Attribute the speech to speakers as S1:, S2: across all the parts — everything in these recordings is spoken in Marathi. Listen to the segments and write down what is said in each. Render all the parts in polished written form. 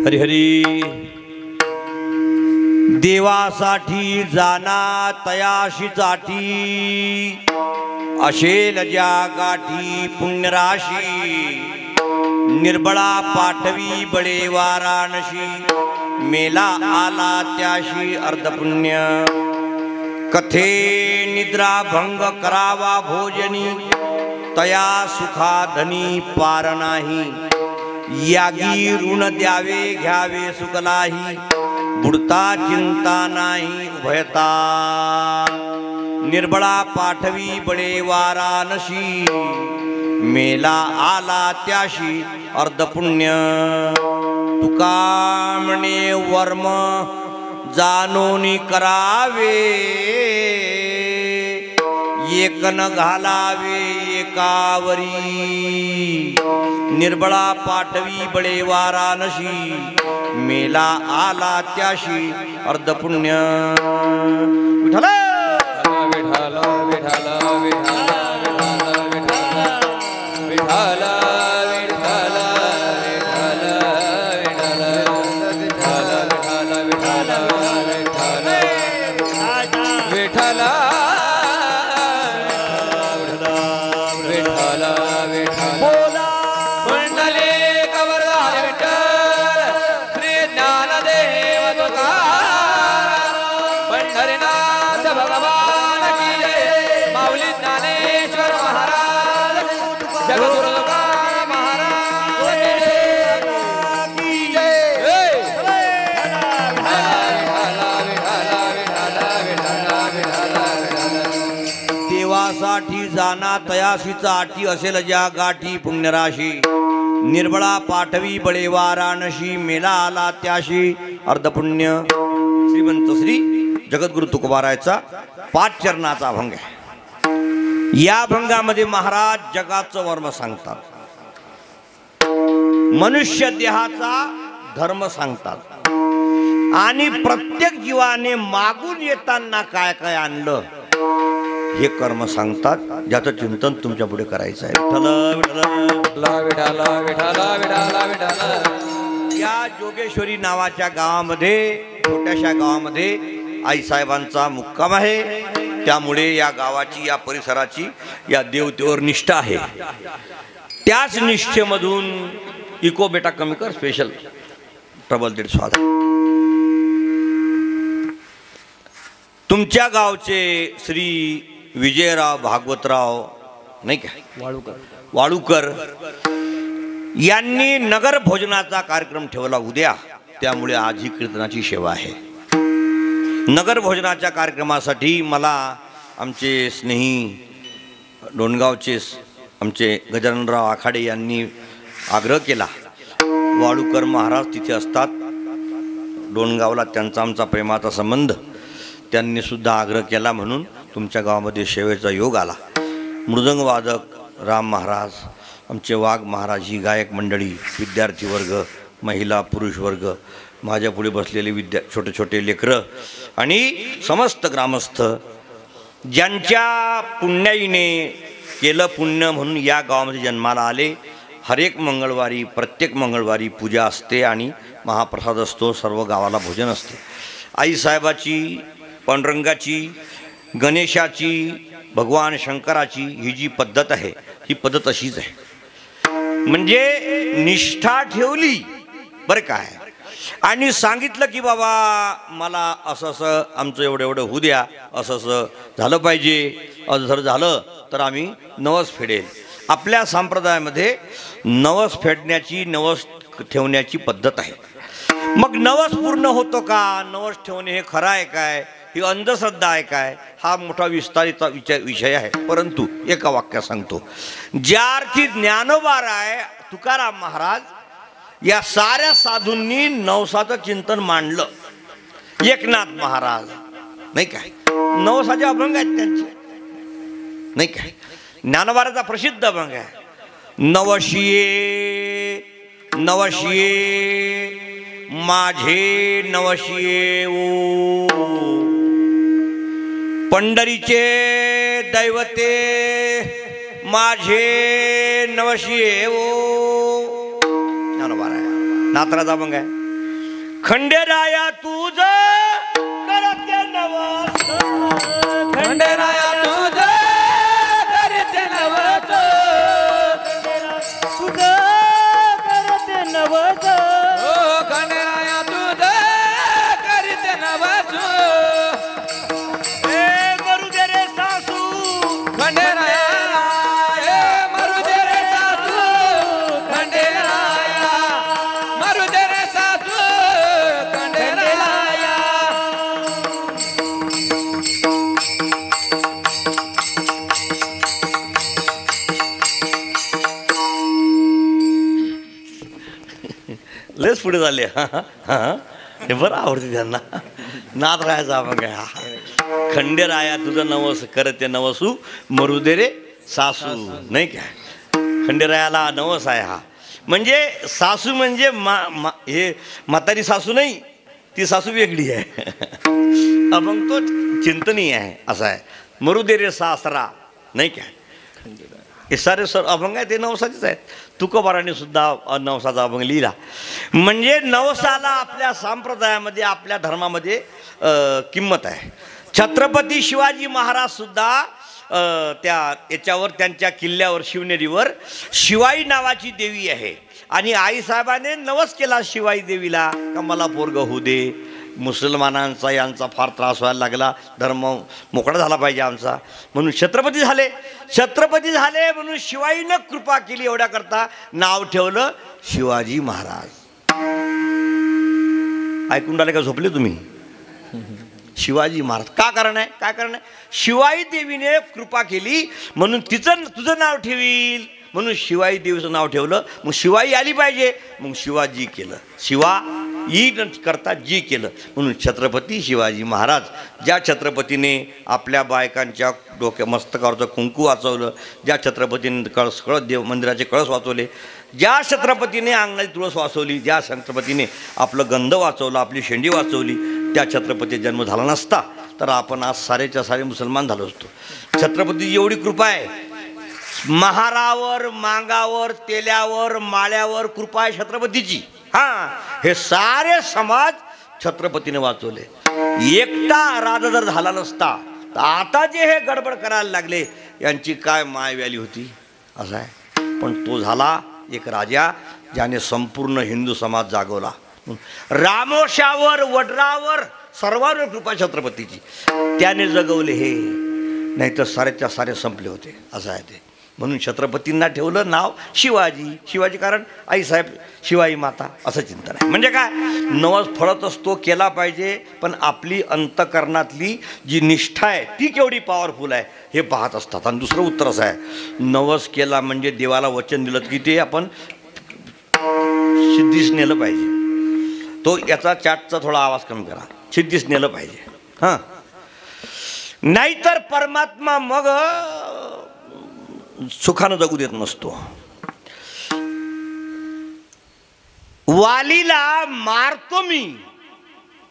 S1: हरिहरी देवासाठी जाना तयाशी जाठी अशेल ज्या गाठी पुण्यराशी निर्बळा पाठवी बळे वाराणसी मेला आला त्याशी अर्धपुण्य कथे निद्रा भंग करावा भोजनी तया सुखाधनी पार नाही यागी ऋण द्यावे घ्यावे सुखलाही बुडता चिंता नाही उभयता निर्बळा पाठवी बळे वाराणसी मेला आला त्याशी अर्धपुण्य तुका म्हणे वर्म जाणून करावे एक न घालावे एकावरी निर्बळा पाठवी बळे वाराणसी मेला आला त्याशी अर्धपुण्य विठ्ठल विठ्ठल विठ्ठल विठ्ठल विठ्ठल जाताना तयाशीचा आटी असेल ज्या गाठी पुण्यराशी निर्बळा पाठवी बळे वाराणसी मेला आला त्याशी अर्धपुण्य. श्रीमंत श्री जगद्गुरु तुकोबारायचा 5 चरणाचा अभंग आहे. या अभंगामध्ये महाराज जगाचं वर्म सांगतात, मनुष्य देहाचा धर्म सांगतात आणि प्रत्येक जीवाने मागून येताना काय काय आणलं हे कर्म सांगतात, ज्याचं चिंतन तुमच्या पुढे करायचं आहे. या जोगेश्वरी नावाच्या गावामध्ये, छोट्याशा गावामध्ये आईसाहेबांचा मुक्काम आहे. त्यामुळे या गावाची, या परिसराची, या देवतेवर निष्ठा आहे. त्याच निष्ठेमधून इको बेटा कमी कर स्पेशल ट्रबल दीड स्वाद. तुमच्या गावचे श्री विजयराव भागवतराव नाही का वाळूकर यांनी नगर भोजनाचा कार्यक्रम ठेवला उद्या. त्यामुळे आज ही कीर्तनाची सेवा आहे. नगर भोजनाच्या कार्यक्रमासाठी मला आमचे स्नेही डोणगावचे आमचे गजाननराव आखाडे यांनी आग्रह केला. वाळूकर महाराज तिथे असतात डोणगावला, त्यांचा आमचा प्रेमाचा संबंध. त्यांनी सुद्धा आग्रह केला म्हणून तुमच्या गावामध्ये सेवेचा योग आला. मृदंगवादक राम महाराज, आमचे वाघ महाराज, ही गायक मंडळी, विद्यार्थी वर्ग, महिला पुरुष वर्ग, माझ्या पुढे बसलेले छोटे छोटे लेकरं आणि समस्त ग्रामस्थ ज्यांच्या पुण्याईने केलं पुण्य म्हणून या गावामध्ये जन्माला आले. हर एक मंगळवारी, प्रत्येक मंगळवारी पूजा असते आणि महाप्रसाद असतो. सर्व गावाला भोजन असते. आईसाहेबाची, पांडुरंगाची, गणेशाची, भगवान शंकराची ही जी पद्धत आहे, ही पद्धत अशीच आहे. म्हणजे निष्ठा ठेवली बरं काय, आणि सांगितलं की बाबा मला असं असं आमचं एवढं एवढं होऊ द्या, असं असं झालं पाहिजे, असं जर झालं तर आम्ही नवस फेडेल. आपल्या संप्रदायामध्ये नवस फेडण्याची, नवस ठेवण्याची पद्धत आहे. मग नवस पूर्ण होतो का, नवस ठेवणे हे खरं आहे काय, ही अंधश्रद्धा आहे काय, हा मोठा विस्तारित विषय आहे. परंतु एका वाक्यात सांगतो, ज्या अर्थी ज्ञानोबा राय, तुकाराम महाराज या साऱ्या साधूंनी नवसाचं चिंतन मांडलं. एकनाथ महाराज नाही काय, नवसाचे अभंग आहेत त्यांचे नाही काय. ज्ञानोबाराचा प्रसिद्ध अभंग आहे, नवशिये नवशिये माझे नवशिये ओ, पंढरीचे दैवते माझे नवशिये ओ. ज्ञानोबा राय नाथराजा अभंग आहे, खंडेराया तुझ करते नवस,
S2: खंडेराया तुझ करते नवस, तुझ करते नवस, ओ खंडेराया तुझ करते नवस. ए मरू दे रे सासू खंडेराया, ए मरू दे रे सासू खंडेराया, मरू दे रे सासू खंडेराया.
S1: लयच पुढे झाले. हे बरं आवडते त्यांना. नाथरायाचा अभंग आहे हा, खंडेराया तुझं नवस करते नवसू, मरू दे रे सासू नाही काय. खंडेरायाला नवस आहे हा. म्हणजे सासू म्हणजे हे म्हातारी सासू नाही, ती सासू वेगळी आहे. अभंग तो चिंतनीय आहे असा आहे. मरू दे रे सासरा नाही काय. हे सारे सर अभंग आहे ते नवसाचेच आहेत. तुकोबाराने सुद्धा नवसाचा अभंग लिहिला. म्हणजे नवसाला आपल्या संप्रदायामध्ये, आपल्या धर्मामध्ये किंमत आहे. छत्रपती शिवाजी महाराज सुद्धा त्या याच्यावर, त्यांच्या किल्ल्यावर शिवनेरीवर शिवाई नावाची देवी आहे आणि आईसाहेबाने नवस केला शिवाई देवीला का मला पोरग होऊ दे. मुसलमानांचा यांचा फार त्रास व्हायला लागला, धर्म मोकळा झाला पाहिजे आमचा, म्हणून छत्रपती झाले. छत्रपती झाले म्हणून शिवाईनं कृपा केली, एवढ्याकरता नाव ठेवलं शिवाजी महाराज. ऐकून राहिले का, झोपले तुम्ही? शिवाजी महाराज. का कारण आहे? काय कारण आहे? शिवाई देवीने कृपा केली म्हणून तुझं नाव ठेवील म्हणून शिवाई देवीचं नाव ठेवलं. मग शिवाई आली पाहिजे मग शिवाजी केलं. शिवा ई करता जी केलं म्हणून छत्रपती शिवाजी महाराज. ज्या छत्रपतीने आपल्या बायकांच्या डोक्या मस्तकावरचं कुंकू वाचवलं, ज्या छत्रपतीने कळस देव मंदिराचे कळस वाचवले, ज्या छत्रपतीने अंगणाची तुळस वाचवली, ज्या छत्रपतीने आपलं गंध वाचवलं, आपली शेंडी वाचवली, त्या छत्रपती जन्म झाला नसता तर आपण आज सारेच्या सारे मुसलमान झालो असतो. छत्रपतीची एवढी कृपा आहे. महारावर, मांगावर, तेल्यावर, माळ्यावर कृपा आहे छत्रपतीची. हां, हे सारे समाज छत्रपतीने वाचवले. एकटा राजा जर झाला नसता तर आता जे हे गडबड करायला लागले यांची काय मायव्याली होती असं आहे. पण तो झाला एक राजा ज्याने संपूर्ण हिंदू समाज जागवला. रामोशावर, वडरावर, सर्वांवर कृपा छत्रपतीची. त्याने जगवले हे, नाही तर सारेच्या सारे संपले होते असं आहे ते. म्हणून छत्रपतींना ठेवलं नाव शिवाजी. शिवाजी कारण आईसाहेब शिवाई माता असं चिंतन आहे. म्हणजे काय, नवस फळत असतो केला पाहिजे, पण आपली अंतकरणातली जी निष्ठा आहे ती केवढी पॉवरफुल आहे हे पाहत असतात. आणि दुसरं उत्तर असं आहे, नवस केला म्हणजे देवाला वचन दिलं की ते आपण सिद्धीस नेलं पाहिजे. तो याचा चॅटचा थोडा आवाज कमी करा. सिद्धीस नेलं पाहिजे. हां, नाहीतर परमात्मा मग सुखानं जगू देत नसतो. वालीला मारतो मी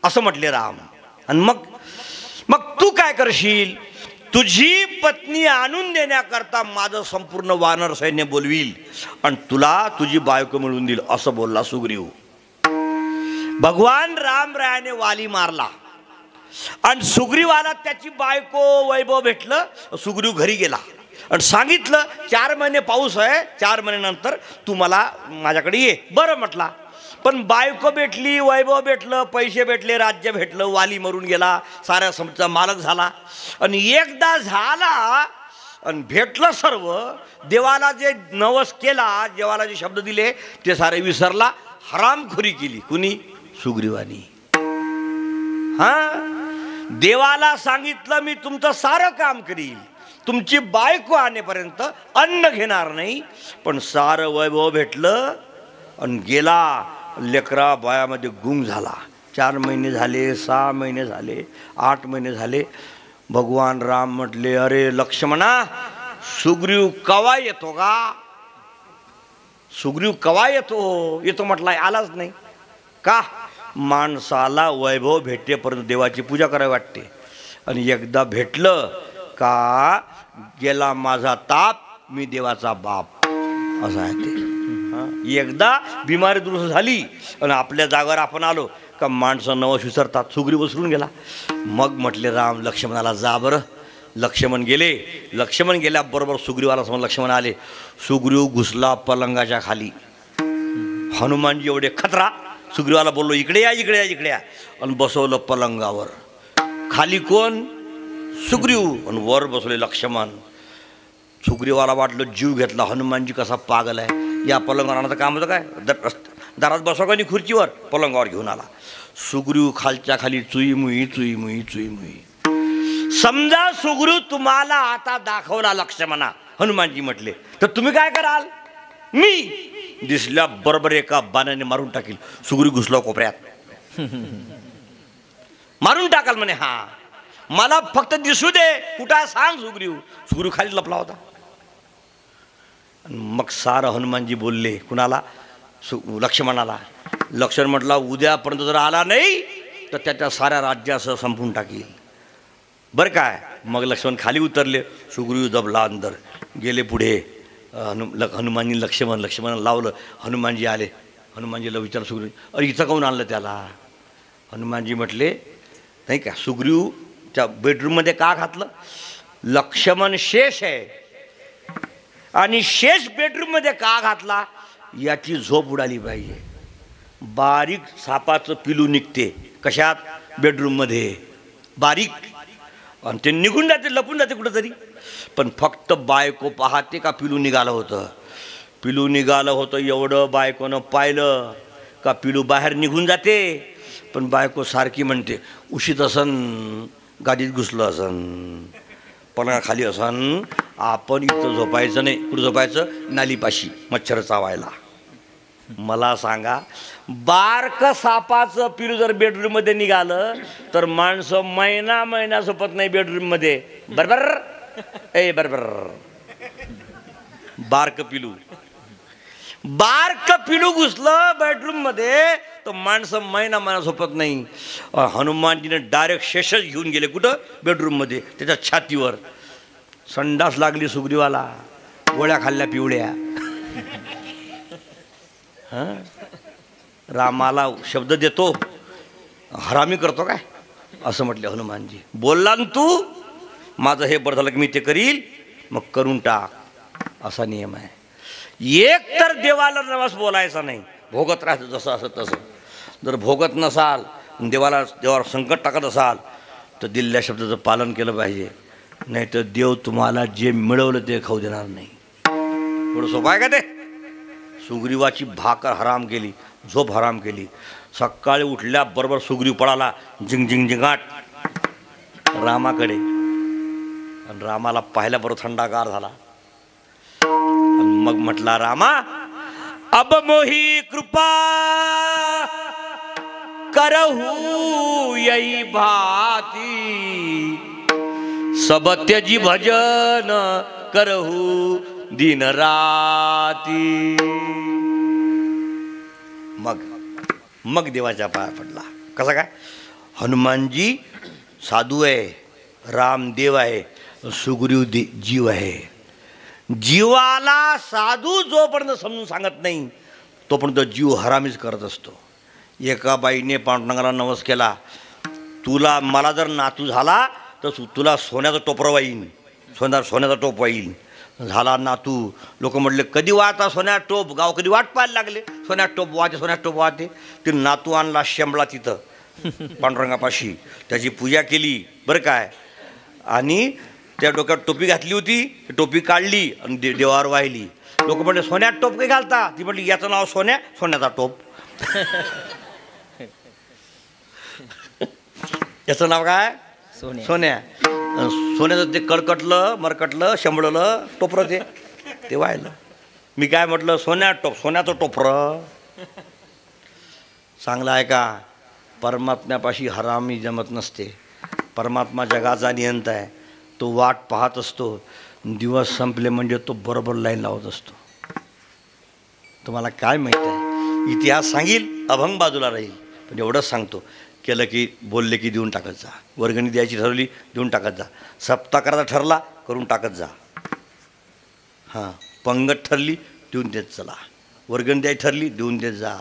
S1: असं म्हटले राम. आणि मग तू काय करशील? तुझी पत्नी आणून देण्याकरता माझं संपूर्ण वानर सैन्य बोलवील आणि तुला तुझी बायको मिळवून देईल असं बोलला सुग्रीव. भगवान रामरायाने वाली मारला आणि सुग्रीवाला त्याची बायको वैभव भेटलं. सुग्रीव घरी गेला आणि सांगितलं 4 महिने पाऊस आहे, 4 महिन्यानंतर तू मला माझ्याकडे ये. बरं म्हटला. पण बायको भेटली, वैभव भेटलं, पैसे भेटले, राज्य भेटलं, वाली मरून गेला, साऱ्या समचा मालक झाला. आणि एकदा झाला आणि भेटलं सर्व, देवाला जे नवस केला, देवाला जे शब्द दिले ते सारे विसरला. हरामखोरी केली. कुणी? सुग्रीवानी. हां, देवाला सांगितलं मी तुमचं सारं काम करील, तुमची बायको आणेपर्यंत अन्न घेणार नाही. पण सारं वैभव भेटलं आणि गेला. लेकरा बायामध्ये गुंग झाला. 4 महिने झाले, 6 महिने झाले, 8 महिने झाले. भगवान राम म्हटले, अरे लक्ष्मणा, सुग्रीव कवा येतो का? सुग्रीव कवा येतो म्हटलाय, आलाच नाही का? माणसाला वैभव भेटेपर्यंत देवाची पूजा करावी वाटते. आणि एकदा भेटलं का गेला माझा ताप, मी देवाचा बाप असं आहे ते. एकदा बिमारी दुरुस्त झाली आणि आपल्या जागावर आपण आलो का माणसं नवस विसरतात. सुग्रीव विसरून गेला. मग म्हटले राम लक्ष्मणाला, जा बरं. लक्ष्मण गेले. लक्ष्मण गेल्याबरोबर सुग्रीवाला समोर लक्ष्मण आले. सुग्रीव घुसला पलंगाच्या खाली. हनुमानजी एवढे खतरा. सुग्रीवाला बोललो, इकडे या, इकडे या, इकडे या. आणि बसवलं पलंगावर. खाली कोण? सुग्रीव. आणि वर बसवले लक्ष्मण. सुग्रीवाला वाटलं जीव घेतला, हनुमानजी कसा पागल आहे. या पलंगावर आणायचं काम होतं काय? दारात बसवा का नाही खुर्चीवर, पलंगावर घेऊन आला. सुग्रीव खालच्या खाली चुईमुई चुईमुई चुईमुई. समजा सुग्रीव तुम्हाला आता दाखवला लक्ष्मणा, हनुमानजी म्हटले, तर तुम्ही काय कराल? मी दिसल्या बरोबर एका बाणाने मारून टाकील. सुग्रीव घुसला कोपऱ्यात. मारून टाकाल म्हणे. हा, मला फक्त दिसू दे, कुठं सांग. सुग्रीव खाली लपला होता. मग सारं हनुमानजी बोलले. कुणाला? लक्ष्मणाला. लक्ष्मण म्हटला, उद्यापर्यंत जर आला नाही तर त्याच्या साऱ्या राज्यासह संपून टाकील. बरं काय? मग लक्ष्मण खाली उतरले. सुग्रीव दबला अंदर. गेले पुढे. हनुमानजी लक्ष्मण लावलं. हनुमानजी आले. हनुमानजीला विचारलं सुग्रीव, अरे इथं काहून आणलं त्याला? हनुमानजी म्हटले, नाही का, सुग्रीवच्या बेडरूममध्ये का घातलं? लक्ष्मण शेष आहे आणि शेष बेडरूममध्ये का घातला? याची झोप उडाली पाहिजे. बारीक सापाचं पिलू निघते. कशात? बेडरूममध्ये. बारीक. आणि ते निघून जाते, लपून जाते कुठंतरी. पण फक्त बायको पाहते का पिलू निघालं होतं. पिलू निघालं होतं एवढं बायकोनं पाहिलं का पिलू बाहेर निघून जाते. पण बायको सारखी म्हणते उशीत असन, गादीत घुसलं असन, पलंगा खाली असन, आपण इथं झोपायचं नाही. कुठं झोपायचं? नालीपाशी मच्छर चावायला. मला सांगा, बारक सापाचं पिलू जर बेडरूममध्ये निघालं तर माणसं महिना झोपत नाही बेडरूममध्ये. बरोबर ए बरोबर. बारक पिलू घुसलं बेडरूम मध्ये तर माणसं महिना झोपत नाही. हनुमानजीने डायरेक्ट शेषच घेऊन गेले. कुठं? बेडरूम मध्ये. त्याच्या छातीवर संडास लागली सुग्रीवाला, गोळ्या खाल्ल्या पिवळ्या. रामाला शब्द देतो, हरामी करतो काय असं म्हटले हनुमानजी. बोलला ना तू, माझं हे बरं झालं की मी ते करील, मग करून टाक, असा नियम आहे. एक तर देवाला नवस बोलायचा नाही, भोगत राहायचं जसं असं तसं. जर भोगत नसाल, देवावर संकट टाकत असाल तर दिलेल्या शब्दाचं पालन केलं पाहिजे. नाही तर देव तुम्हाला जे मिळवलं ते खाऊ देणार नाही. थोडं सोपं आहे का ते? सुग्रीवाची भाकर हराम केली, झोप हराम केली. सकाळी उठल्याबरोबर सुग्रीव पळाला जिंग जिंग जिंगाट रामाकडे. आणि रामाला पाहिल्याबरोबर थंडागार झाला. आणि मग म्हटला, रामा अब मोही कृपा करहू यही भाती, सब त्यजी भजन करहू दिन राती. मग देवाच्या पाया पडला. कसा काय? हनुमानजी साधू आहे, राम देव आहे, सुग्रीव जीव आहे. जीवाला साधू जोपर्यंत समजून सांगत नाही तोपर्यंत जीव हरामीच करत असतो. एका बाईने पांडुरंगाला नवस केला, तुला मला जर नातू झाला तर तुला सोन्याचं टोपरं वाईन, सोन्याचा टोप वाईन. झाला नातू. लोक म्हटले कधी वाहता सोन्यात टोप? गाव कधी वाट पाहायला लागले, सोन्यात टोप वाहते. ते नातू आणला शेंबळा तिथं पांडुरंगापाशी, त्याची पूजा केली बरं काय. आणि त्या डोक्यात टोपी घातली होती, टोपी काढली आणि देवावर वाहिली. लोक म्हटले सोन्यात टोप काही घालता? ती म्हटली याचं नाव सोन्याचा टोप. याचं नाव काय? सोन्या. सोन्याचं ते कडकटलं मरकटलं शंभळलं टोपरं ते वाहिलं. मी काय म्हटलं? सोन्याचं टोपरं. चांगलं आहे का? परमात्म्यापाशी हरामी जमत नसते. परमात्मा जगाचा नियंता आहे. तो वाट पाहत असतो. दिवस संपले म्हणजे तो बरोबर लाईन लावत असतो. तुम्हाला काय माहीत आहे? इतिहास सांगील, अभंग बाजूला राहील. पण एवढंच सांगतो, केलं की बोलले की देऊन टाकत जा. वर्गणी द्यायची ठरवली देऊन टाकत जा. सप्ताह करायचा ठरला करून टाकत जा. हां, पंगत ठरली देऊन देत चला. वर्गणी द्यायची ठरली देऊन देत जा.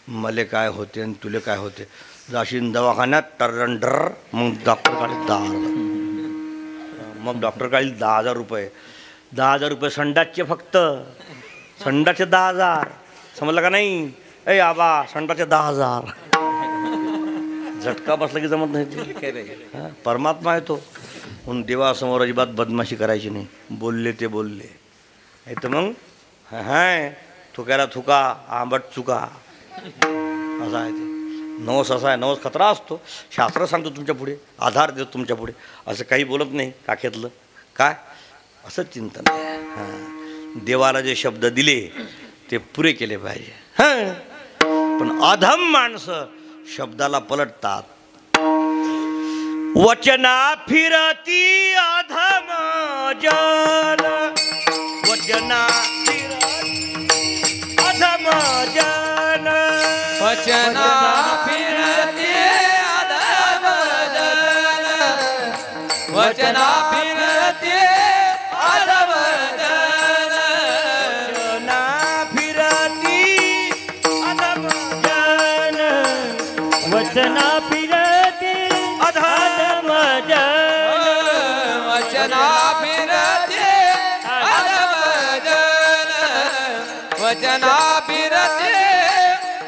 S1: मले काय होते आणि तुले काय होते? जाशील दवाखान्यात टर्रंडर, मग डॉक्टर काढील 10,000. मग डॉक्टर काढील 10,000 रुपये. 10,000 रुपये संडासचे, फक्त संडासचे 10,000. समजलं का नाही? ए आबा संडासचे 10,000. झटका बसला की जमत नाही. परमात्मा आहे तो. म्हणून देवासमोर अजिबात बदमाशी करायची नाही. बोलले ते बोलले नाही तर मग हाय थुकायला थुका, आंबट चुका, असं आहे ते. नवस असा आहे. नवस खतरा असतो. शास्त्र सांगतो तुमच्या पुढे, आधार देतो तुमच्या पुढे. असं काही बोलत नाही काखेतलं काय, असं चिंतन आहे. हां, देवाला जे शब्द दिले ते पुरे केले पाहिजे. हां, पण अधम माणसं शब्दाला पलटतात. वचना फिरती अधम जन, वचना फिरती अधम जन,
S2: वचना फिरती अधम जन, वचना फिरती अधम जन,
S1: वचना फिरती अधम जन,
S2: वचना फिरती अधम जन, वचना फिरती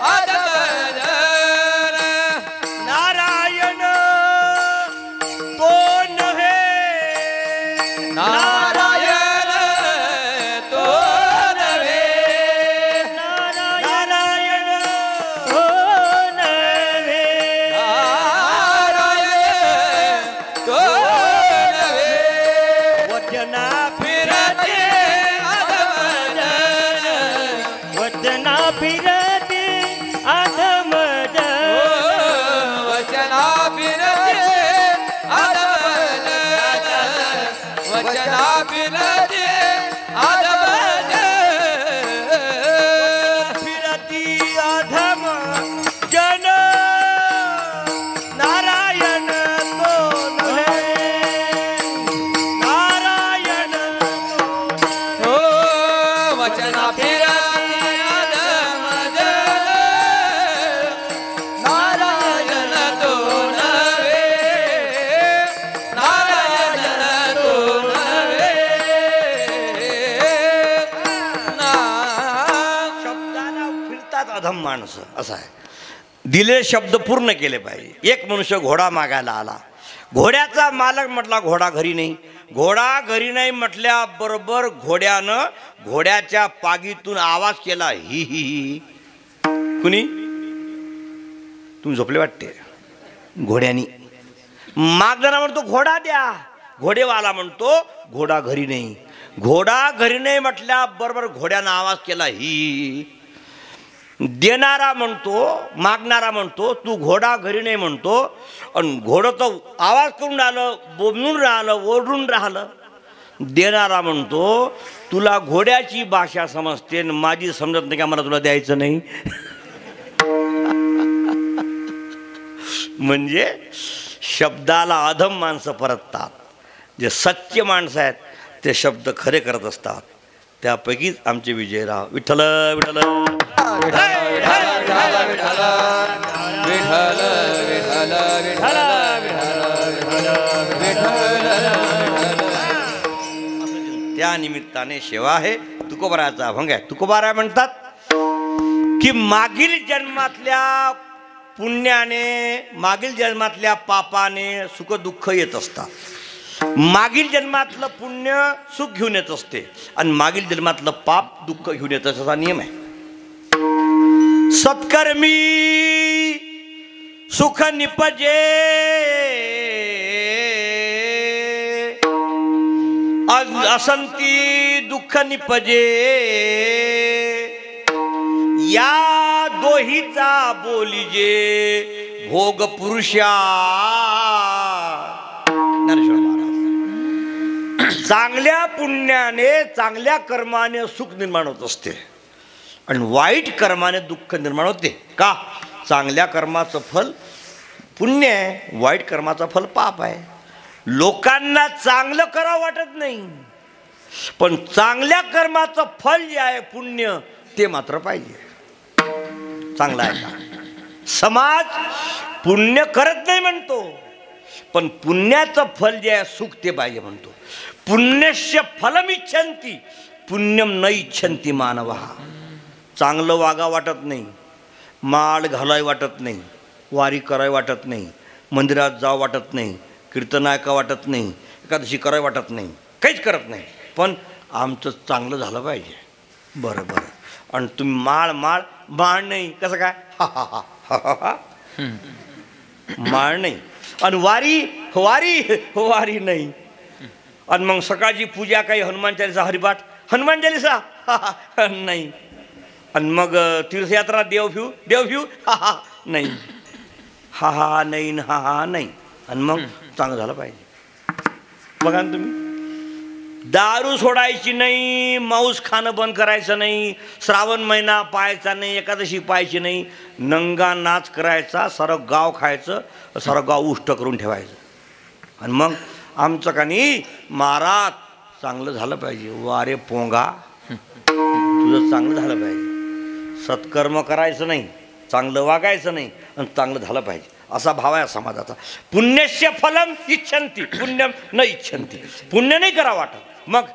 S2: अधम जन.
S1: नारायण तो नव्हे,
S2: नारायण तो नव्हे,
S1: नारायण तो नव्हे,
S2: वचना फिरते अधम वचना फिरते अधम वचना फिरते अधम फिरती अधम जन नारायण तो नव्हे नारायण तो वचना फिरती अधम जन नारायण तो नव्हे नारायण तो नव्हे
S1: शब्दाला फिरतात अधम माणसं असं आहे. दिलेले शब्द पूर्ण केले पाहिजे. एक मनुष्य घोडा मागायला आला. घोड्याचा मालक म्हटला घोडा घरी नाही. घोडा घरी नाही म्हटल्याबरोबर घोड्यानं घोड्याच्या पागीतून आवाज केला ही ही ही. कुणी? तुम्ही झोपले वाटते. घोड्यानी मागणारा म्हणतो घोडा द्या. घोडेवाला म्हणतो घोडा घरी नाही. घोडा घरी नाही म्हटल्याबरोबर घोड्यानं आवाज केला ही. देणारा म्हणतो मागणारा म्हणतो तू घोडा घरी नाही म्हणतो आणि घोडं तर आवाज करून राहिलं बोंबून राहिलं ओरडून राहिलं. देणारा म्हणतो तुला घोड्याची भाषा समजते आणि माझी समजत नाही का मला तुला द्यायचं नाही. म्हणजे शब्दाला अधम माणसं परततात. जे सच्चे माणसं आहेत ते शब्द खरे करत असतात. त्यापैकीच आमचे विजयराव. विठ्ठल विठ्ठल त्या निमित्ताने सेवा आहे. तुकोबाराचा अभंग आहे. तुकोबारा म्हणतात की मागील जन्मातल्या पुण्याने मागील जन्मातल्या पापाने सुख दुःख येत असतात. मागील जन्मातलं पुण्य सुख घेऊन येत असते आणि मागील जन्मातलं पाप दुःख घेऊन येत असा नियम आहे. सत्कर्मी सुख निपजे असंती दुःख निपजे. या दोहीचा बोलीजे भोग पुरुषा. ज्ञानेश्वर महाराज. चांगल्या पुण्याने चांगल्या कर्माने सुख निर्माण होत असते आणि वाईट कर्माने दुःख निर्माण होते. का? चांगल्या कर्माचं फल पुण्य आहे, वाईट कर्माचं फल पाप आहे. लोकांना चांगलं करावं वाटत नाही पण चांगल्या कर्माचं फल जे आहे पुण्य ते मात्र पाहिजे. चांगला आहे का? समाज पुण्य करत नाही म्हणतो पण पुण्याचं फल जे आहे सुख ते पाहिजे म्हणतो. पुण्यस्य फलम इच्छन्ति पुण्यम न इच्छन्ति मानव. चांगलं वागा वाटत नाही, माळ घालाय वाटत नाही, वारी कराय वाटत नाही, मंदिरात जावं वाटत नाही, कीर्तन ऐका वाटत नाही, एकादशी कराय वाटत नाही, काहीच करत नाही पण आमचं चांगलं झालं पाहिजे. बरं बरं. आणि तुम्ही माळ माळ माळ नाही कसं काय? हा हा हा हा हा. माळ नाही आणि वारी वारी वारी नाही. आणि मग सकाळची पूजा काही हनुमान चालीसा हरिपाठ हनुमान चालीसा नाही. आणि मग तीर्थयात्रा देवभ्यू हा हा नाही. हा हा नाही हा हा नाही. आणि मग चांगलं झालं पाहिजे. बघा ना तुम्ही. दारू सोडायची नाही, मांस खाणं बंद करायचं नाही, श्रावण महिना पाहायचा नाही, एकादशी पाहायची नाही, नंगा नाच करायचा, सारं गाव खायचं, सारं गाव उष्ट करून ठेवायचं. आणि मग आमचं का नाही महाराज चांगलं झालं पाहिजे. वारे पोंगा तुझं चांगलं झालं पाहिजे. सत्कर्म करायचं नाही, चांगलं वागायचं नाही आणि चांगलं झालं पाहिजे असा भाव आहे समाजाचा. पुण्यस्य फलम इच्छन्ति पुण्यम न इच्छन्ति. पुण्य नाही करा वाटत मग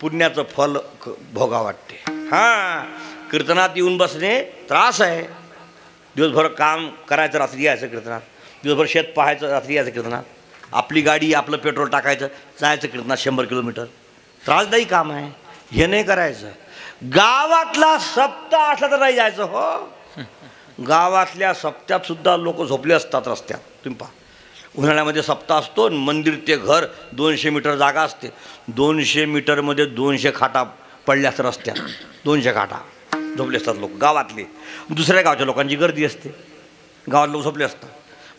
S1: पुण्याचं फल भोगा वाटते. हां कीर्तनात येऊन बसणे त्रास आहे. दिवसभर काम करायचं रात्री यायचं कीर्तनात, दिवसभर शेत पाहायचं रात्री यायचं कीर्तनात, आपली गाडी आपलं पेट्रोल टाकायचं जायचं कीर्तनात 100 किलोमीटर. त्रासदायी काम आहे. हे नाही करायचं. गावातला सप्ताह असला तर नाही जायचं. हो गावातल्या सप्त्यात सुद्धा लोक झोपले असतात रस्त्यात. तुम्ही पहा उन्हाळ्यामध्ये सप्ताह असतो, मंदिर ते घर 200 मीटर जागा असते. 200 मीटरमध्ये 200 खाटा पडल्या असतात रस्त्यात. 200 खाटा झोपले असतात लोक गावातले. दुसऱ्या गावच्या लोकांची गर्दी असते, गावात लोक झोपले असतात.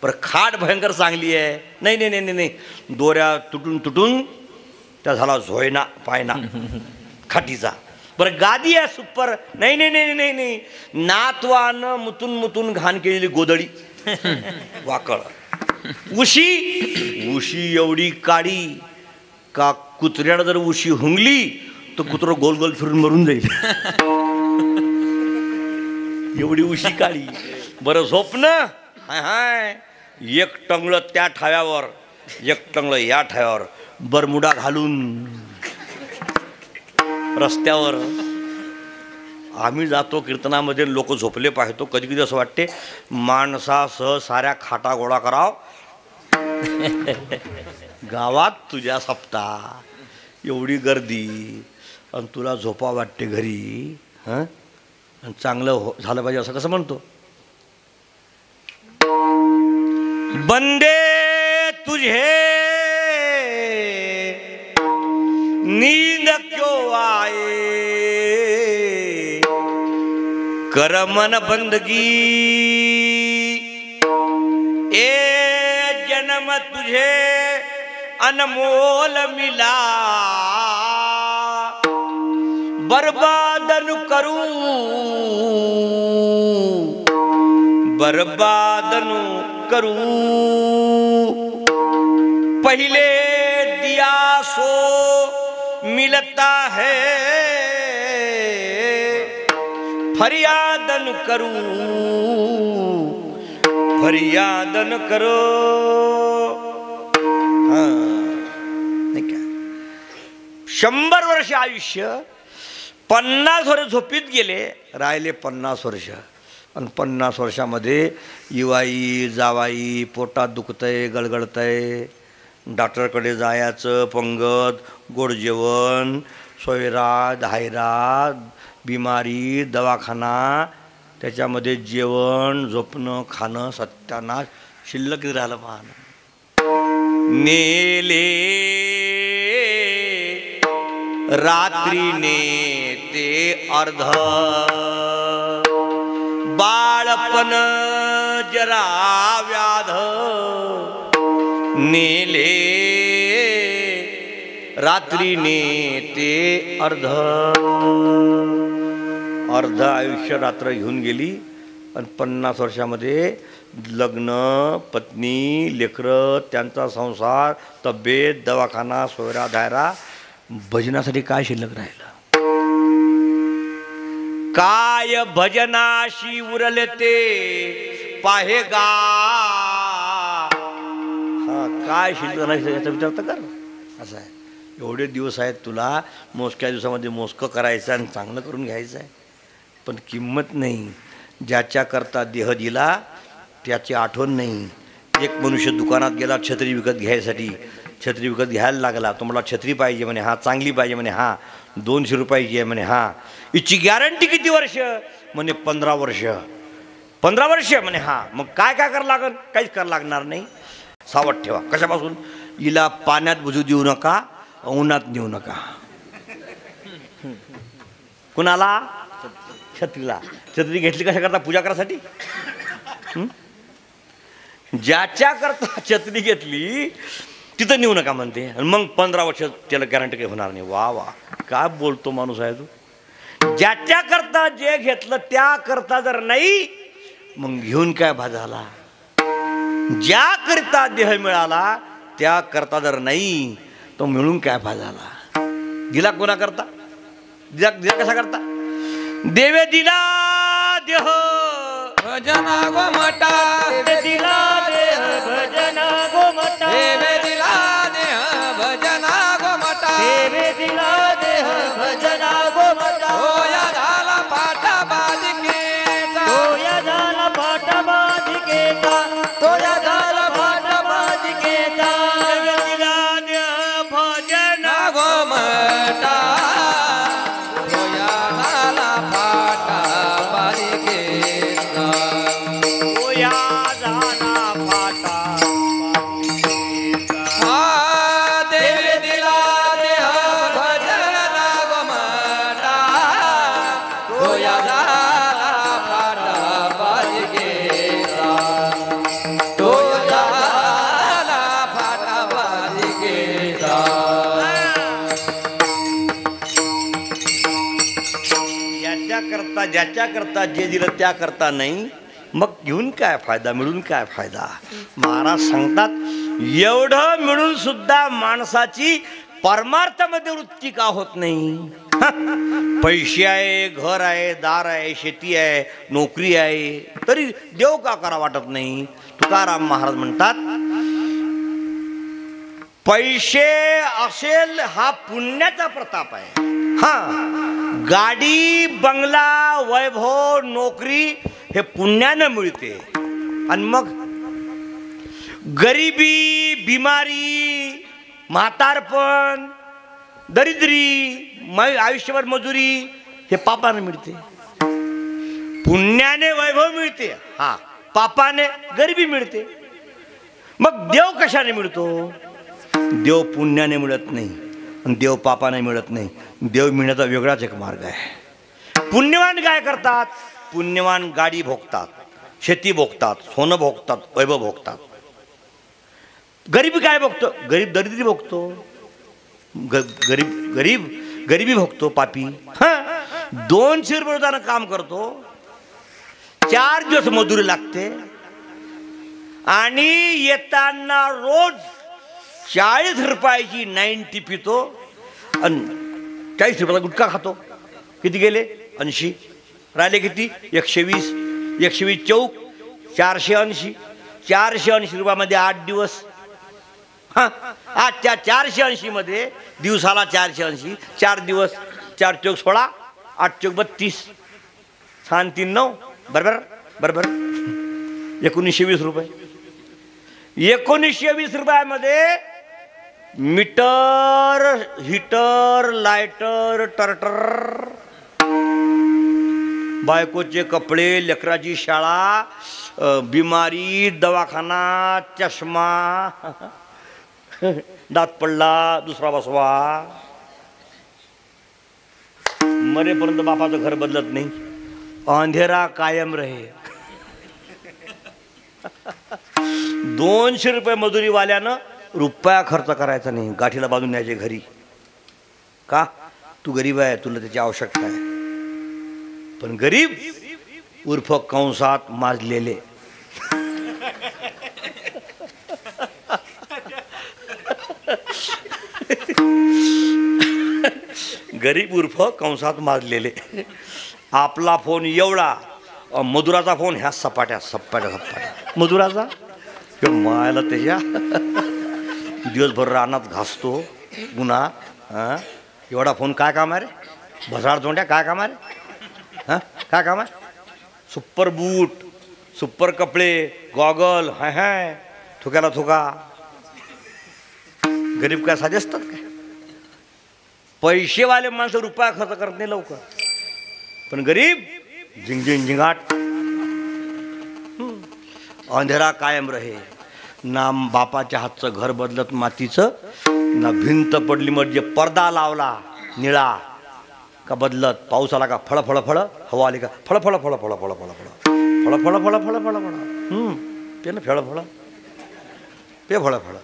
S1: बरं खाट भयंकर चांगली आहे, नाही नाही नाही नाही नाही, दोऱ्या तुटून तुटून त्या झाला झोयना पायना खाटीचा. बरं गादी आहे सुपर, नाही नाही नाही नाही नाही, नातवानं मुतून मुतून घाण केलेली गोदडी वाकळ. उशी उशी एवढी काळी का कुत्र्यानं जर उशी हुंगली तर कुत्रं गोल गोल फिरून मरून जाईल, एवढी उशी काळी. बरं झोपणं हाय हाय, एक टंगळं त्या ठाव्यावर, एक टंगळं या ठाव्यावर, बरमुडा घालून रस्त्यावर. आम्ही जातो कीर्तनामध्ये, लोक झोपले पाहतो, कधी कधी असं वाटते माणसासह साऱ्या खाटा गोळा कराव गावात तुझ्या सप्ताह, एवढी गर्दी आणि तुला झोपा वाटते घरी. हां, चांगलं झालं पाहिजे असं कसं म्हणतो. बंदे तुझे नींद क्यों आए, कर मन बंदगी, ए जन्म तुझे अनमोल मिला, बर्बाद न करूं, बर्बाद न करूं, पहले दिया सो मिलता है, फरियादन करूं, फरियादन करो. हाँ, नाही का, 100 वर्ष आयुष्य, 50 वर्ष झोपीत गेले, राहिले 50 वर्ष. आणि 50 वर्षामध्ये युवाई जावाई पोटात दुखतंय, गळगळतंय, डॉक्टरकडे जायचं, पंगत, गोड जेवण, सोयरा धायरा, बिमारी, दवाखाना, त्याच्यामध्ये जेवण, झोपणं, खाणं, सत्यानाश, शिल्लक राहिलं पाहणं. नेले रात्रीने ते अर्ध, बाळपण जरा व्याध, नेले रात्रीने ते अर्ध. अर्ध आयुष्य रात्र घेऊन गेली. आणि 50 वर्षामध्ये लग्न, पत्नी, लेकरं, त्यांचा संसार, तब्येत, दवाखाना, सोयरा धायरा, भजनासाठी काय शिल्लक राहिलं. काय भजनाशी उरले ते पाहेगा. हा, काय शिल्लक नाही याचा विचार तर कर. असं आहे, एवढे दिवस आहेत तुला, मोजक्या दिवसामध्ये मोजकं करायचं आणि चांगलं करून घ्यायचं आहे. पण किंमत नाही. ज्याच्याकरता देह दिला त्याची आठवण नाही. एक मनुष्य दुकानात गेला छत्री विकत घ्यायसाठी, छत्री विकत घ्यायला लागला. तो मला छत्री पाहिजे म्हणे, हा चांगली पाहिजे म्हणे, हा 200 रुपयाची आहे म्हणे, हा हिची गॅरंटी किती वर्ष म्हणे 15 वर्ष. 15 वर्ष म्हणे, हा मग काय काय करावं लागेल, काहीच करावं लागणार नाही. सावध ठेवा. कशापासून. हिला पाण्यात बुजू देऊ नका, उन्हात नेऊ नका. कुणाला. छत्रीला. छत्री घेतली कशाकरता, पूजा करायसाठी. ज्याच्याकरता छत्री घेतली तिथं नेऊ नका म्हणते. आणि मग 15 वर्ष त्याला गॅरंटी काही होणार नाही. वा वा, काय बोलतो माणूस आहे तू. ज्याच्याकरता जे घेतलं त्याकरता जर नाही मग घेऊन काय भाजाला. ज्याकरता देह मिळाला त्याकरता जर नाही तो मिळून काय भाजाला. दिला कोणा करता, दिला कशा करता. देवे दिला देह
S2: भजना गोमटा,
S3: देवे दिला देह भजना गोमटा,
S2: देवे दिला देह भजना गोमटा,
S3: देवे दिला देह भजना गोमटा.
S2: होया झाला पाटा बाजिकेचा,
S3: तोया झाला पाटा बाजिकेचा, तोया झाला पाटा बाजिकेचा.
S1: देवे दिला देह भजना
S2: गोमटा, होया झाला पाटा बाजिकेचा.
S1: होया झाला फाटा.
S2: हा देवे दिला देह भजना गोमटा, होया झाला
S1: ज्याच्याकरता जे दिलं त्याकरता नाही, मग घेऊन काय फायदा, मिळून काय फायदा. महाराज सांगतात एवढं मिळून सुद्धा माणसाची परमार्थामध्ये वृत्ती का होत नाही. पैसे आहे, घर आहे, दार आहे, शेती आहे, नोकरी आहे, तरी देव का करा वाटत नाही. तुकाराम महाराज म्हणतात पैसे असेल हा पुण्याचा प्रताप आहे. हा, गाडी, बंगला, वैभव, नोकरी हे पुण्यानं मिळते. आणि मग गरिबी, बिमारी, म्हातारपण, दरिद्री, आयुष्यभर मजुरी हे पापाने मिळते. पुण्याने वैभव मिळते, हा, पापाने गरिबी मिळते. मग देव कशाने मिळतो. देव पुण्याने मिळत नाही आणि देव पापाने मिळत नाही. देव मिळण्याचा वेगळाच एक मार्ग आहे. पुण्यवान काय करतात. पुण्यवान गाडी भोगतात, शेती भोगतात, सोनं भोगतात, वैभव भोगतात. गरीब काय भोगतो. गरीब दरिद्री भोगतो. गरिबी भोगतो पापी. हा, 200 रुपये काम करतो, 4 दिवस मजुरी लागते आणि येताना रोज 40 रुपयाची 90 पितो आणि 40 रुपयाचा गुटखा खातो. किती गेले. 80. राहिले किती. 120. 120 चौक 480. 480 रुपयामध्ये 8 दिवस. हा, त्या 480 मध्ये दिवसाला 480, 4 दिवस, 4 चौक 16, 8 चौक 32, 6 3 9, बरोबर बरोबर 1920 रुपये. 1920 रुपयामध्ये मीटर, हीटर, लायटर, टर्टर, बायकोचे कपडे, लेकराची शाळा, बिमारी, दवाखाना, चष्मा, दात पडला दुसरा बसवा, मरेपर्यंत बापाचं घर बदलत नाही, अंधेरा कायम रहे. 200 रुपये मजुरीवाल्यानं रुपया खर्च करायचा नाही, गाठीला बांधून न्यायचे घरी. का. तू गरीब आहे, तुला त्याची आवश्यकता आहे. पण गरीब उर्फ कंसात माजलेले. गरीब उर्फ कंसात माजलेले. आपला फोन एवढा, मधुराचा फोन ह्या सपाट्या सपाट्या सपाट्या. मधुराचा मायाला त्याच्या दिवसभर रानात घासतो पुन्हा. एवढा फोन काय काम आहे रे. भसाड तोंड्या काय काम आहे रे. हां, काय काम आहे. सुपर बूट, सुपर कपडे, गॉगल, हाय हाय, थुक्याला थुका. गरीब काय साधे असतात काय. पैसेवाले माणसं रुपया खर्च करत नाही लवकर, पण गरीब झिंगझिंग झिंगाट. अंधेरा कायम रहे. ना बापाच्या हातचं घर बदलत मातीचं, ना भिंत पडली म्हणजे पडदा लावला निळा का बदलत. पाऊस आला का फळ फळ फळ, हवा आली का फळ फळ फळ फळ फळ फळ फळ फळ फळ फळ फळ फळ. ते ना फळ फळ, ते फळ फळ.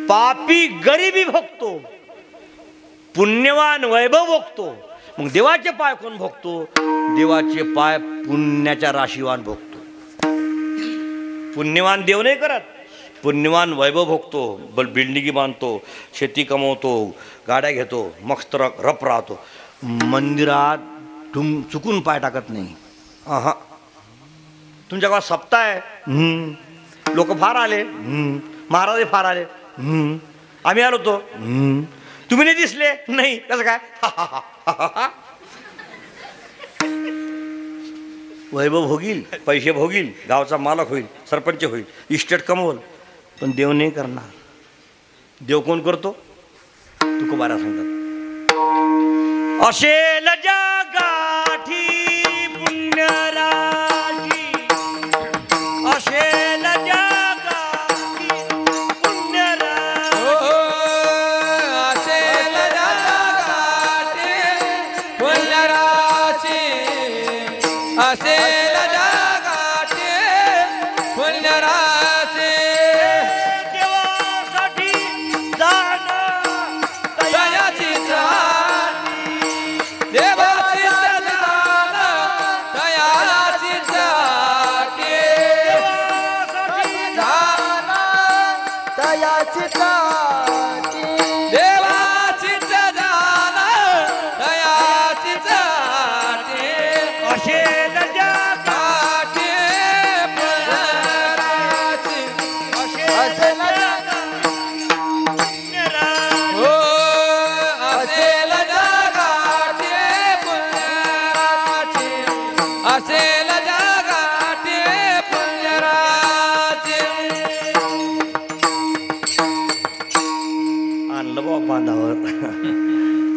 S1: पापी गरिबी भोगतो, पुण्यवान वैभव भोगतो. मग देवाचे पाय कोण भोगतो. देवाचे पाय पुण्याच्या राशीवान भोगतो. पुण्यवान देव नाही करत. पुण्यवान वैभव भोगतो, बिल्डिंगी बांधतो, शेती कमवतो, गाड्या घेतो, मस्त रप राहतो. मंदिरात चुकून पाय टाकत नाही. हा, तुमच्या गावात सप्ताह आहे, लोक फार आले, महाराज फार आले, आम्ही आलो होतो, तुम्ही नाही दिसले. नाही, कसं काय. वैभव भोगील, पैसे भोगील, गावचा मालक होईल, सरपंच होईल, इस्टेट कमवल, पण देव नाही करणार. देव कोण करतो. तुकोबारा सांगतात असेल जगाठी पुण्यराशी, असेल जगाठी पुण्यराशी,
S2: असेल जगाठी पुण्यराशी, असेल जगाठी पुण्यराशी.
S1: देवासाठी जाणं
S2: दयाची जाण, देवाची जाण,
S3: चिताची
S2: देवाचीच जाण दयाचीच आटी
S1: असेल
S2: काठी पुंजराची
S3: असेल
S2: हो असेल जगाटी पुंजराची असेल जगाटी पुंजराची
S1: आणलं बाबा बांधावर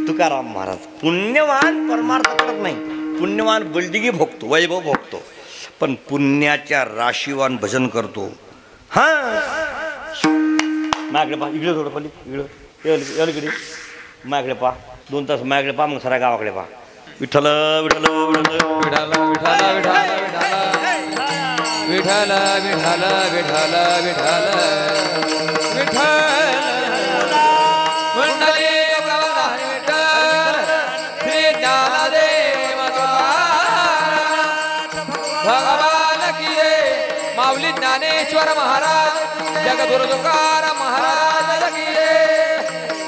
S1: तुकाराम महाराज. पुण्यवान परमार्थ करत नाही, पुण्यवान बिल्डिंगी भोगतो, वैभव भोगतो, पण पुण्याच्या राशीवान भजन करतो. हा माझ्याकडे पहा, इकडे थोडं पली इकडं अलीकडे माझ्याकडे पहा, 2 तास माझ्याकडे पहा, मग सरा गावाकडे पहा. विठ्ठल विठ्ठल विठ्ठल
S2: विठाला विठाला विठाला विठाला विठाला विठाला विठाला विठाला कुंडली गवधारी विठ्ठल श्री ज्ञानदेव तुकाराम भगवान की जय. माऊली ज्ञानेश्वर महाराज जगद्गुरु तुकाराम महाराज की जय.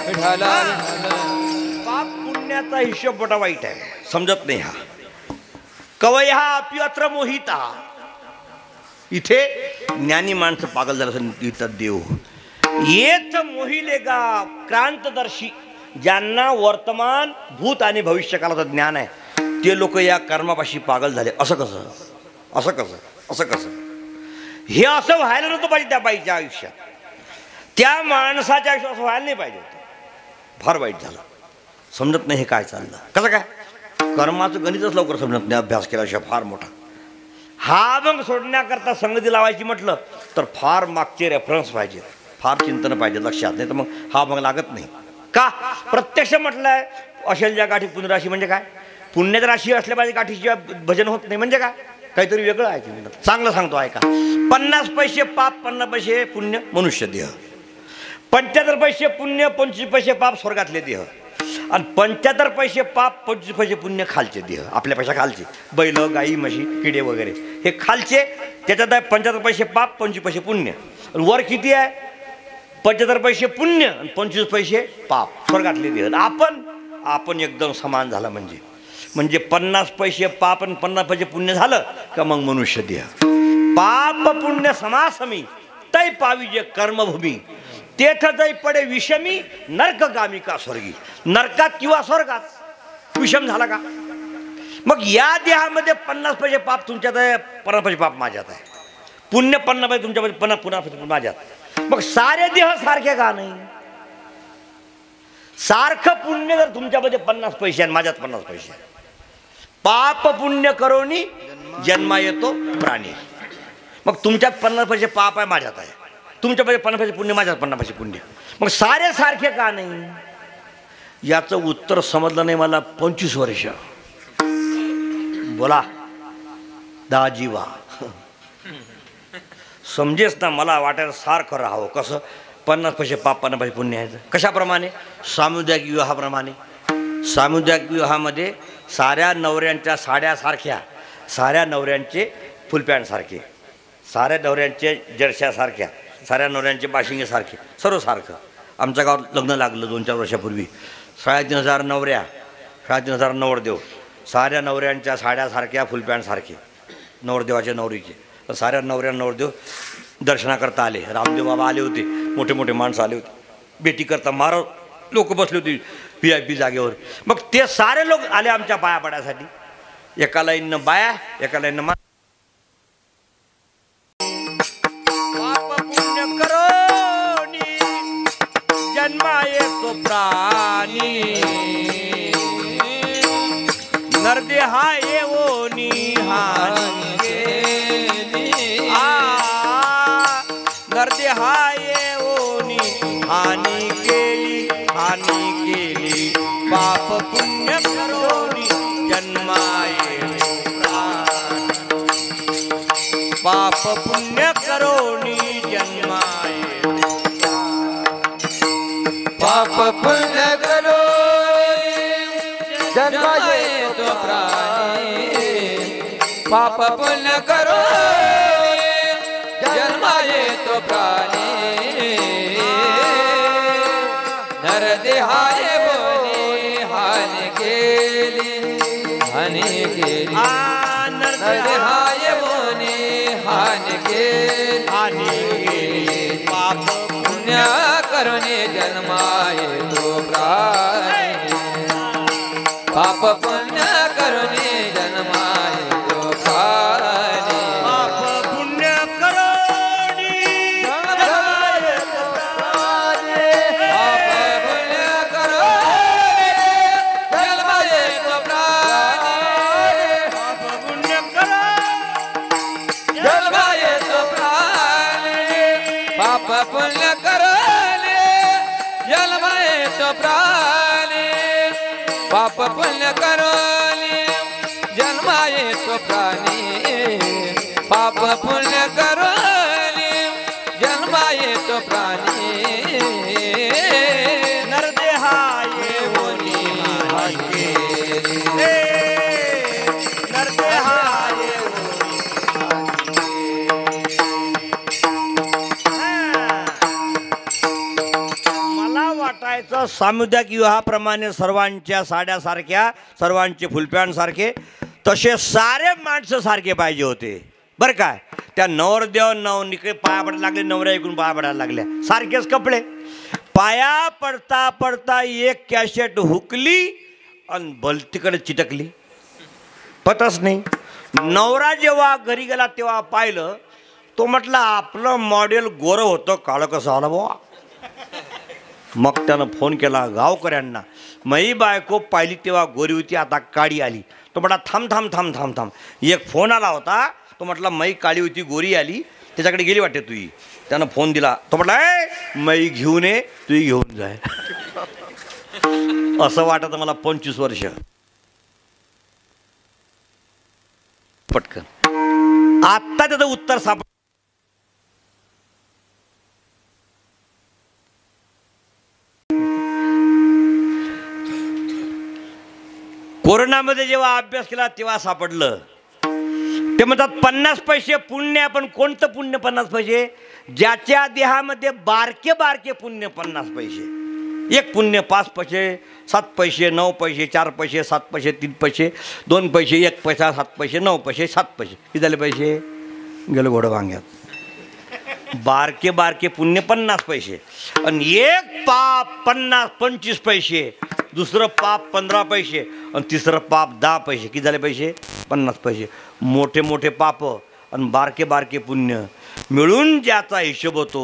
S2: विठाला
S1: पाप पुण्याचा हिशोब मोठा वाईट आहे, समजत नाही. हा कवय हा अपिअत्र मोहिता. इथे ज्ञानी माणसं पागल झालं असं लिहितात देव. येत मोहिले गा क्रांतदर्शी, ज्यांना वर्तमान भूत आणि भविष्यकालाचं ज्ञान आहे ते लोक या कर्मापाशी पागल झाले. असं कसं असं कसं असं कसं हे असं व्हायला नव्हतं पाहिजे त्या बाईच्या आयुष्यात, त्या माणसाच्या आयुष्यात असं व्हायला नाही पाहिजे होतं. फार वाईट झालं, समजत नाही हे काय चाललं. कसं काय कर्माचं गणितच लवकर समजत नाही अभ्यास केल्याशिवाय. फार मोठा हा मग सोडण्याकरता संगती लावायची म्हटलं तर फार मागचे रेफरन्स पाहिजे, फार चिंतन पाहिजे लक्षात. नाही तर मग हा मग लागत नाही. का प्रत्यक्ष म्हटलंय अशेलच्या गाठी पुण्यराशी म्हणजे काय? पुण्यात राशी असल्या पाहिजे गाठीशिवाय भजन होत नाही म्हणजे काय? काहीतरी वेगळं आहे की. चांगलं सांगतो ऐका. 50 पैसे पाप 50 पैसे पुण्य मनुष्य देह, 75 पैसे पुण्य 25 पैसे पाप स्वर्गातले देह, आणि 75 पैसे पाप 25 पैसे पुण्य खालचे देह, आपल्यापेक्षा खालचे. बैल गाई म्हशी किडे वगैरे हे खालचे. त्याच्यात आहे 75 पैसे पाप 25 पैसे पुण्य. वर किती आहे? 75 पैसे पुण्य आणि 25 पैसे पाप स्वर्गातले देह. आपण एकदम समान झाला म्हणजे 50 पैसे पाप आणि 50 पैसे पुण्य झालं का मग मनुष्य देह. पाप पुण्य समासमी तै पावी जे कर्मभूमी, तेथ जै पडे विषमी नरकगामी का स्वर्गी. नरकात किंवा स्वर्गात विषम झाला का? मग या देहामध्ये 50 पैसे पाप तुमच्यात आहे, 50 पैसे पाप माझ्यात आहे. पुण्य 50 पैसे तुमच्यामध्ये 50 पैसे माझ्यात. मग सारे देह सारखे का नाही? सारखं पुण्य जर तुमच्यामध्ये 50 पैसे आणि माझ्यात 50 पैसे, पाप पुण्य करोनी जन्मा येतो प्राणी. मग तुमच्यात 50 पैसे पाप आहे, माझ्यात आहे. तुमच्यामध्ये 50 पैसे पुण्य, माझ्यात 50 पैसे पुण्य. मग सारे सारखे का नाही? याचं उत्तर समजलं नाही मला 25 वर्ष. बोला दाजीवा, समजेच ना. मला वाटायला सारखं राहावं. कसं? 50 पैसे पाप 50 पैसे पुण्य आहे. कशाप्रमाणे? सामुदायिक विवाहाप्रमाणे. सामुदायिक विवाहामध्ये साऱ्या नवऱ्यांच्या साड्या सारख्या, साऱ्या नवऱ्यांचे फुलपॅन्ट सारखे, साऱ्या नवऱ्यांचे जर्शासारख्या, साऱ्या नवऱ्यांचे बाशिंगे सारखे, सर्व सारखं. आमच्या गावात लग्न लागलं 2-4 वर्षापूर्वी. 3,500 नवऱ्या, 3,500 नवरदेव, साऱ्या नवऱ्यांच्या साड्यासारख्या फुलपॅन्ट सारखे, नवरदेवाच्या नवरीचे. तर साऱ्या नवऱ्या नवरदेव दर्शनाकरता आले. रामदेव बाबा आले होते, मोठे मोठे माणसं आले होते, भेटी करता मारो लोक बसले होते VIP जागेवर. मग ते सारे लोक आले आमच्या पाया पडायसाठी. एका लाईननं बाया, एका लाईननं मा. पाप पुण्य करोनी जन्मा येतो प्राणी, नरदेहा येवोनी हानी केली. नरदेहा येवोनी हानी केली, हानी केली. पाप पुण्य करोनी जन्मा येतो प्राणी. पाप पुण्य करोनी जन्मा येतो.
S2: पाप पुण्य करो जन्मा येतो प्राणी. पाप पुण्य करो जन्मा येतो प्राणी. हानी केली नरदेहाय मोनी हानी केली पाप पुण्य करुणे जन्माय तो प्राणी पाप पुण्य करुणे जन्माय तो प्राणी
S1: पाप पुण्य करुणी जन्माय तो प्राणी
S2: पाप पुण्य करुणे जन्माय तो प्राणी
S1: पाप पुण्य करुणी
S2: जन्माय तो प्राणी पाप पुण्य करुणे जन्माय तो प्राणी पाप पुण्य करुणी जन्माय तो प्राणी पाप पुण्य करुणी जन्माय तो प्राणी
S1: नरदेहाय
S2: मोनी हानी
S1: नरदेहाय मला वाटायचं सामुदायिक विवाहाप्रमाणे सर्वांच्या साड्यासारख्या सर्वांचे फुलपॅन्ट सारखे तसे सारे माणसं सारखे पाहिजे होते बरं काय त्या नवरदेव निकडे पाया पडायला लागले नवऱ्या ऐकून पाया पडायला लागल्या सारखेच कपडे पाया पडता पडता एक कॅसेट हुकली आणि भलतीकडे चिटकली पतच नाही नवरा जेव्हा घरी गेला तेव्हा पाहिलं तो म्हटलं आपलं मॉडेल गोरं होतं काळं कसं आलं बुवा मग त्यानं फोन केला गावकऱ्यांना मई बायको पाहिली तेव्हा गोरी होती आता काळी आली तो म्हटला थांब थांब थांब थांब थांब एक फोन आला होता तो म्हटला मई काळी होती गोरी आली त्याच्याकडे गेली वाटते तुझी त्यानं फोन दिला तो म्हटला मई घेऊन ये तुही घेऊन जाय असं वाटत मला 25 वर्ष पटकन आत्ता त्याचं उत्तर सापड कोरोनामध्ये जेव्हा अभ्यास केला तेव्हा सापडलं ते म्हणतात 50 पैसे पुण्य पण कोणतं पुण्य 50 पैसे ज्याच्या देहामध्ये बारके बारके पुण्य 50 पैसे एक पुण्य 5 पैसे 7 पैसे 9 पैसे 4 पैसे 7 पैसे 3 पैसे 2 पैसे 1 पैसा 7 पैसे 9 पैसे 7 पैसे किती झाले पैसे गेलं घोडं वांग्यात बारके बारके पुण्य 50 पैसे आणि एक पाप 25 पैसे दुसरं पाप 15 पैसे आणि तिसरं पाप 10 पैसे किती झाले पैसे 50 पैसे मोठे मोठे पाप आणि बारके बारके पुण्य मिळून ज्याचा हिशोब होतो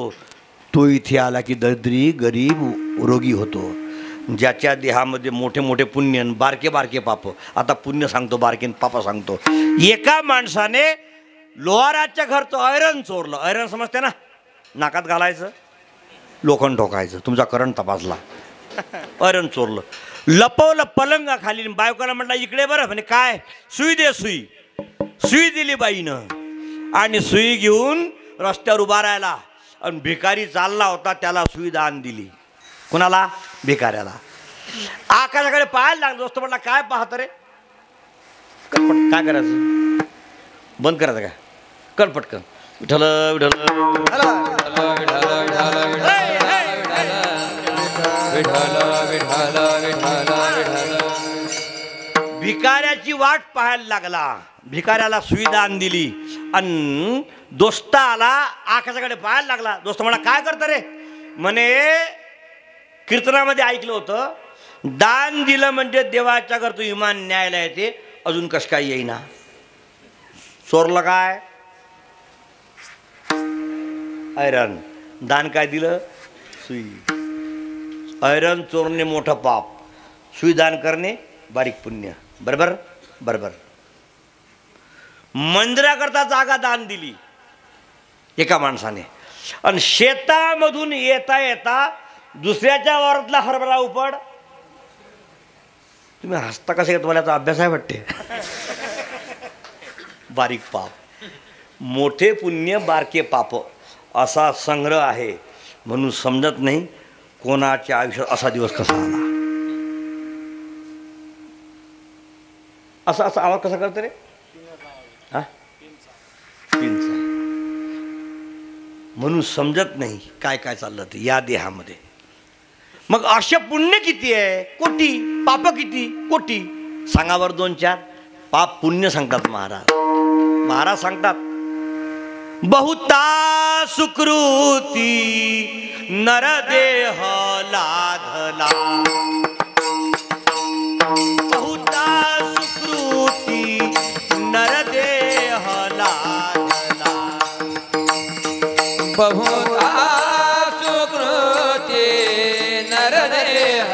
S1: तो इथे आला की दरिद्री गरीब रोगी होतो ज्याच्या देहामध्ये मोठे मोठे पुण्य आणि बारके बारके पाप आता पुण्य सांगतो बारके पाप सांगतो एका माणसाने लोहाराच्या घरचं ऐरण चोरलं ऐरण समजते ना नाकात घालायचं लोखंड ठोकायचं तुमचा करंट तपासला ऐरण चोरलं लपवलं पलंगाखाली बायकोला म्हटलं इकडे बरं म्हणे काय सुई दे सुई दिली बाईनं आणि सुई घेऊन रस्त्यावर उभा राहिला आणि भिकारी चालला होता त्याला सुई दान दिली कुणाला भिकाऱ्याला आकाशाकडे पाहायला लागला दोस्त म्हटला काय पाहत रे कटपट काय करायचं बंद करायचं काय कटपटकन विठ्ठल भिकाऱ्याची वाट पाहायला लागला भिकाऱ्याला सुईदान दिली आणि दोस्ता आला आकाशाकडे पाहायला लागला दोस्त म्हणा काय करतं रे म्हणे कीर्तनामध्ये ऐकलं होतं दान दिलं म्हणजे देवाच्या घर तू इमान न्यायला येते अजून कस काय येईना चोरलं काय ऐरण दान काय दिलं सुई ऐरण चोरणे मोठं पाप सुई दान करणे बारीक पुण्य बरोबर बरोबर मंदिराकरता जागा दान दिली एका माणसाने आणि शेतामधून येता येता दुसऱ्याच्या वावरातला हरभरा उपड तुम्ही हसता कसे का तुम्हाला याचा अभ्यास आहे वाटते बारीक पाप मोठे पुण्य बारके पाप असा संग्रह आहे म्हणून समजत नाही कोणाच्या आयुष्यात असा दिवस कसा आला असा आवाज कसा करतो रे हा पिंचा म्हणून समजत नाही काय काय चाललं ते या देहामध्ये मग असे पुण्य किती आहे कोटी पाप किती कोटी सांगावर 2-4 पाप पुण्य सांगतात महाराज. महाराज सांगतात बहुता सुकृती नरदेह लाधला. बहुता सुकृती नरदेह लाधला.
S2: बहुता सुकृती नरदेह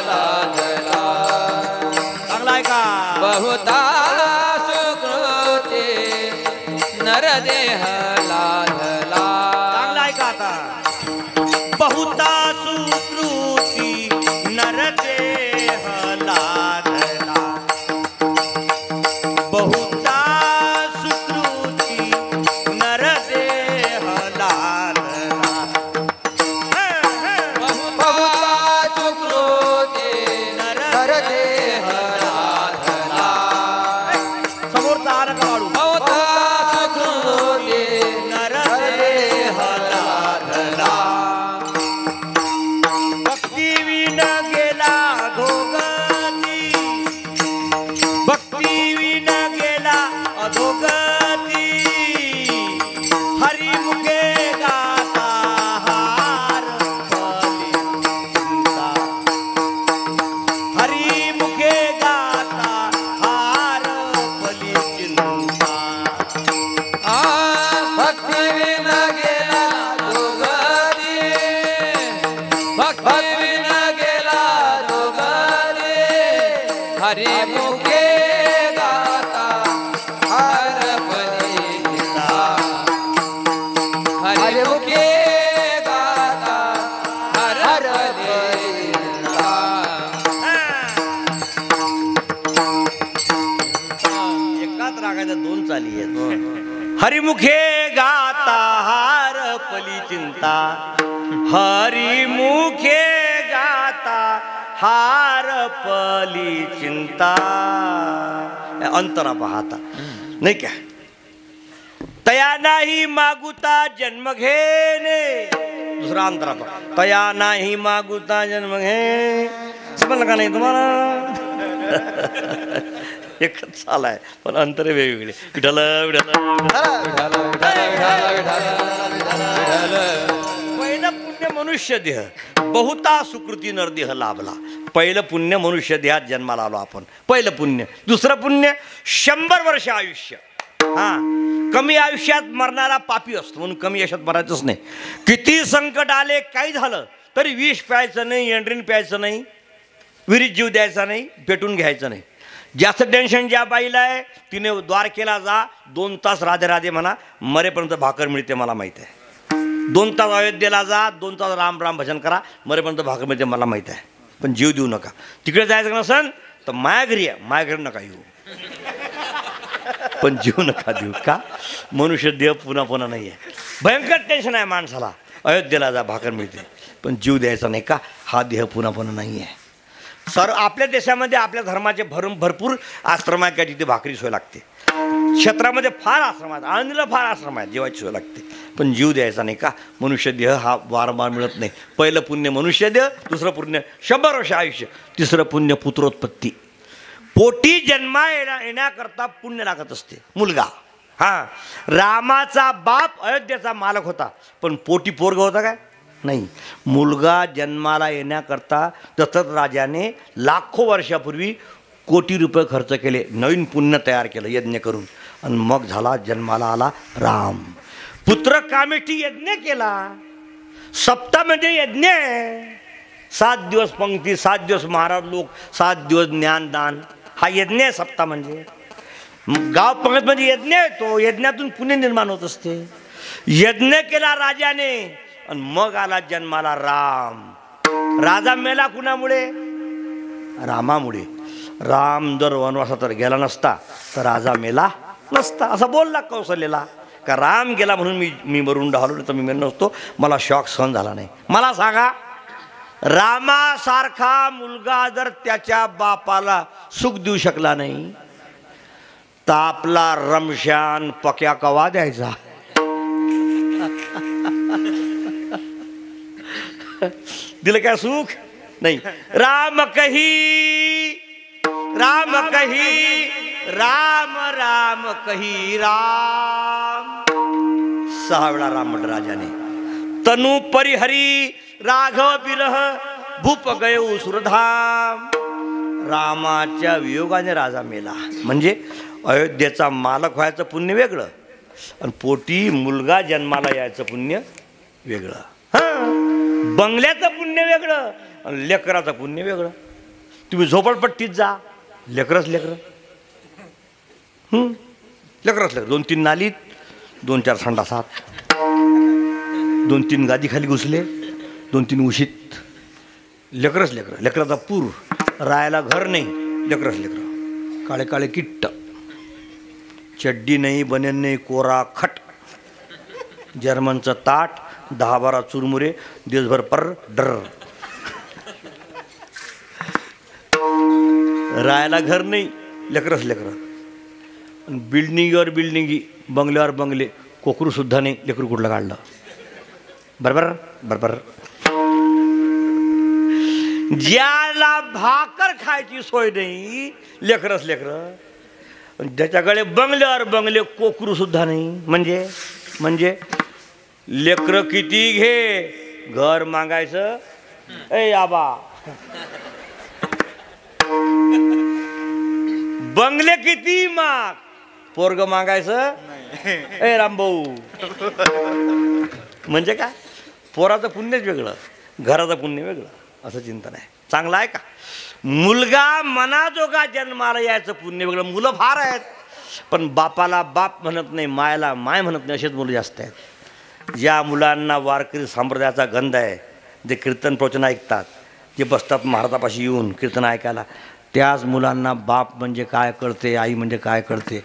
S2: लाधला.
S1: चांगला आहे का?
S2: बहुता सुकृती नरदेह लाधला.
S1: चांगला आहे का? आता बहुता सुकृती नरदेह लाधला. बहुता सुकृती नरदेह लाधला.
S2: बहुता सुकृती नरदेह लाधला.
S1: समोरचा आर का वाढू?
S2: बहुता सुकृती
S1: नरदेह लाधला. भक्ती विन गेला अधोगती. भक्ती विन गेला अधोगती. हरिमुखे गाता हार फलिता. हरिमुखे गाता हार फलिता.
S2: भक्ती विन गेला दोघारी. भक्ती विन गेला दोघारी. हरी मुखे गाता हर फलिता. हरी मुखे गाता हर फलिता.
S1: एकाच रागाच्या दोन चाली आहेत. हरिमुखे गाता हार पली चिंता. हरिमुखे गाता हार पली चिंता. अंतरा पाहता नाही का? तया नाही मागुता जन्म घेणे. दुसरा अंतरा पहा. तया नाही मागुता जन्म घे. समजलं का नाही तुम्हाला? एकच चाल आहे पण अंतरे वेगवेगळे. विठ्ठल विठ्ठल. पहिलं पुण्य मनुष्य देह. बहुता सुकृती नरदेह लाभला. पहिलं पुण्य मनुष्य देहात जन्माला आलो आपण. पहिलं पुण्य. दुसरं पुण्य 100 वर्ष आयुष्य. हा कमी आयुष्यात मरणारा पापी असतो म्हणून कमी आयुष्यात मरायचंच नाही. किती संकट आले काही झालं तरी विष प्यायचं नाही, एंड्रीन प्यायचं नाही, विहिरीत जीव द्यायचा नाही, पेटून घ्यायचं नाही. जास्त टेन्शन ज्या बाईला आहे तिने द्वारकेला जा. 2 तास राधे राधे म्हणा. मरेपर्यंत भाकर मिळते मला माहीत आहे. 2 तास अयोध्येला जा. 2 तास राम राम भजन करा. मरेपर्यंत भाकर मिळते मला माहीत आहे. पण जीव देऊ नका. तिकडे जायचं नसन तर माया घरी आहे. माया घरी नका येऊ पण जीव नका देऊ. का? मनुष्य देह पुन्हा पुन्हा नाही आहे. भयंकर टेन्शन आहे माणसाला. अयोध्येला जा भाकर मिळते पण जीव द्यायचा नाही. का? हा देह पुन्हा पुन्हा नाही आहे. सर आपल्या देशामध्ये आपल्या धर्माचे भरपूर आश्रम आहेत का जिथे भाकरी सोय लागते. क्षेत्रामध्ये फार आश्रम आहेत. आळंदीला फार आश्रम आहेत जेवायची सोय लागते पण जीव द्यायचा नाही. का? मनुष्य देह हा वारंवार मिळत नाही. पहिलं पुण्य मनुष्य देह. दुसरं पुण्य 100 वर्ष आयुष्य. तिसरं पुण्य पुत्रोत्पत्ती. पोटी जन्मा येण्याकरता पुण्य लागत असते. मुलगा. हा रामाचा बाप अयोध्येचा मालक होता पण पोटी पोरग होता काय? नाही. मुलगा जन्माला येण्याकरता दशरथ राजाने लाखो वर्षापूर्वी कोटी रुपये खर्च केले. नवीन पुण्य तयार केलं यज्ञ करून आणि मग झाला जन्माला आला राम. पुत्र कामेष्ठी यज्ञ केला. सप्तामध्ये यज्ञ. 7 दिवस पंक्ती, 7 दिवस महाराज लोक, 7 दिवस ज्ञानदान. हा यज्ञ आहे सप्ताह म्हणजे. गाव पंगतमध्ये यज्ञ येतो. यज्ञातून पुण्य निर्माण होत असते. यज्ञ केला राजाने आणि मग आला जन्माला राम. राजा मेला कुणामुळे? रामामुळे. राम जर वनवासात तर गेला नसता तर राजा मेला नसता. असं बोलला कौशल्याला का राम गेला म्हणून मी मरून राहिलो तर मी मेलो नसतो. मला शॉक सहन झाला नाही. मला सांगा रामासारखा मुलगा जर त्याच्या बापाला सुख देऊ शकला नाही तर आपला रमशान पक्या कवा द्यायचा? दिलं काय सुख? नाही. राम कही राम राम कही राम, 6 वेळा राम म्हटलं राजाने. तनु परिहरी राघव बिरह भूप गयो सुरधाम. रामाच्या वियोगाने राजा मेला. म्हणजे अयोध्येचा मालक व्हायचं पुण्य वेगळं आणि पोटी मुलगा जन्माला यायचं पुण्य वेगळं. हां, बंगल्याचं पुण्य वेगळं आणि लेकराचं पुण्य वेगळं. तुम्ही झोपडपट्टीत जा, लेकरच लेकरं, लेकरच लेकर. 2-3 नालीत, 2-4 संडासात, 2-3 गादी खाली घुसले, 2-3 उशीत, लेकरच लेकरं. लेकराचा पूर, राहायला घर नाही, लेकरच लेकरं. काळे काळे किट्ट, चड्डी नाही, बनेन नाही, कोरा खट, जर्मनचं ताट, 10-12 चुरमुरे, दिवसभर पर डर. राहायला घर नाही, लेकरच लेकरं. बिल्डिंगवर बिल्डिंगी, बंगल्यावर बंगले, कोकरू सुद्धा नाही, लेकरू कुठलं काढलं. बरोबर बरोबर. ज्याला भाकर खायची सोय नाही, लेकरच लेकरं. ज्याच्याकडे बंगल्यावर बंगले, कोकरू सुद्धा नाही. म्हणजे लेकरं किती घे, घर मागायचं ए आबा, बंगले किती माग, पोरग मागायचं ए रामभाऊ. म्हणजे काय, पोराचं पुण्यच वेगळं, घराचं पुण्य वेगळं, असं चिंतन आहे. चांगलं आहे का. मुलगा मनाजोगा जन्माला यायचं पुण्य वेगळं. मुलं फार आहेत, पण बापाला बाप म्हणत नाही, मायला माय म्हणत नाही, असेच मुलं जास्त आहेत. ज्या मुलांना वारकरी संप्रदायाचा गंध आहे, जे कीर्तन प्रवचन ऐकतात, जे बसतात महाराजापाशी येऊन कीर्तन ऐकायला, त्याच मुलांना बाप म्हणजे काय कळते, आई म्हणजे काय कळते.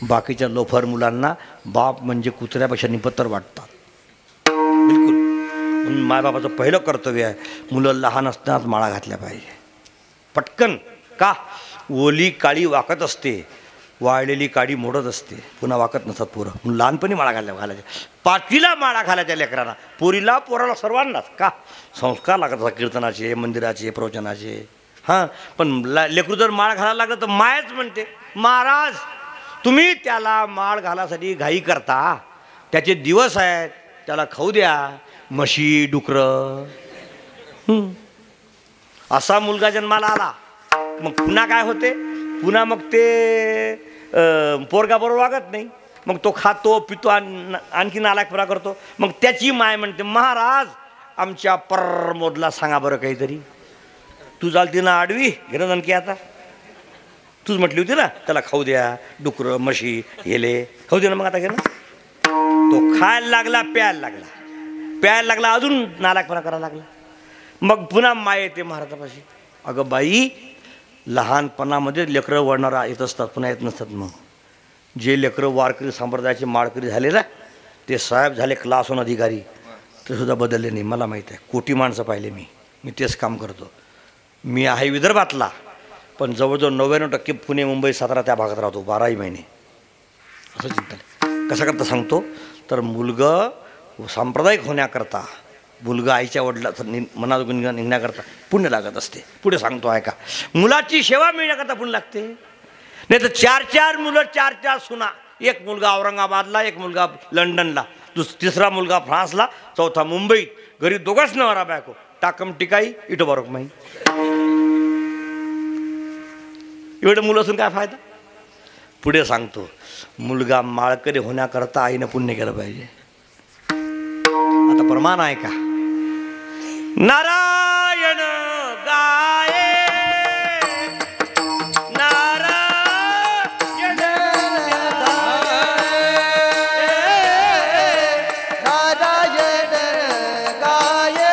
S1: बाकीच्या लोफर मुलांना बाप म्हणजे कुत्र्यापेक्षा निपत्तर वाटतात. बिलकुल. म्हणून मायबापाचं पहिलं कर्तव्य आहे, मुलं लहान असतानाच माळा घातल्या पाहिजे. पटकन. का, ओली काळी वाकत असते, वाळलेली काळी मोडत असते, पुन्हा वाकत नसतात पोरं. म्हणून लहानपणी माळा घालायच्या. 5वीला माळा घालायच्या लेकरांना, पोराला सर्वांनाच. का, संस्कार लागत असतात कीर्तनाचे, मंदिराचे, प्रवचनाचे. हां, पण लेकरू जर माळ घालायला लागलं तर मायच म्हणते, महाराज तुम्ही त्याला माळ घालासाठी घाई करता, त्याचे दिवस आहेत, त्याला खाऊ द्या, म्हशी डुकरं. असा मुलगा जन्माला आला, मग पुन्हा काय होते, पुन्हा मग ते पोरगा बरोबर वागत नाही, मग तो खातो पितो, आणखी नालायकपणा करतो. मग त्याची माय म्हणते, महाराज आमच्या परमोदला सांगा बरं काहीतरी. तू चालती ना आडवी, घेणं आणखी आता तूच म्हटली होती ना त्याला खाऊ द्या, डुकरं म्हशी हेले खाऊ दे ना. मग आता घेणं, तो खायला लागला, प्यायला लागला, अजून नालायकपणा करायला लागला. मग पुन्हा माय येते महाराजापाशी, अगं बाई लहानपणामध्ये लेकरं वळणारा येत असतात, पुन्हा येत नसतात. मग जे लेकरं वारकरी संप्रदायाचे माळकरी झाले ना, ते साहेब झाले, क्लासहून अधिकारी, ते सुद्धा बदलले नाही. मला माहीत आहे, कोटी माणसं पाहिले मी तेच काम करतो. मी आहे विदर्भातला, पण जवळजवळ 99% पुणे, मुंबई, सातारा त्या भागात राहतो 12ही महिने. असं चिंतन कसं करता सांगतो. तर मुलगं सांप्रदायिक होण्याकरता, मुलगा आईच्या वडिलाचं मनात निघण्याकरता पुण्य लागत असते. पुढे सांगतो ऐका. मुलाची सेवा मिळण्याकरता पुण्य लागते. नाही तर 4-4 मुलं, 4-4 सुना, एक मुलगा औरंगाबादला, एक मुलगा लंडनला, तिसरा मुलगा फ्रान्सला, चौथा मुंबईत, घरी दोघंच नवरा बायको, टाकम टिकाई इटो बरोक माही. एवढं मुलं असून काय फायदा. पुढे सांगतो, मुलगा माळकरी होण्याकरता आईनं पुण्य केलं पाहिजे. आता प्रमाण आहे का. नारायण गाये, नारायण
S3: नारायण गाये,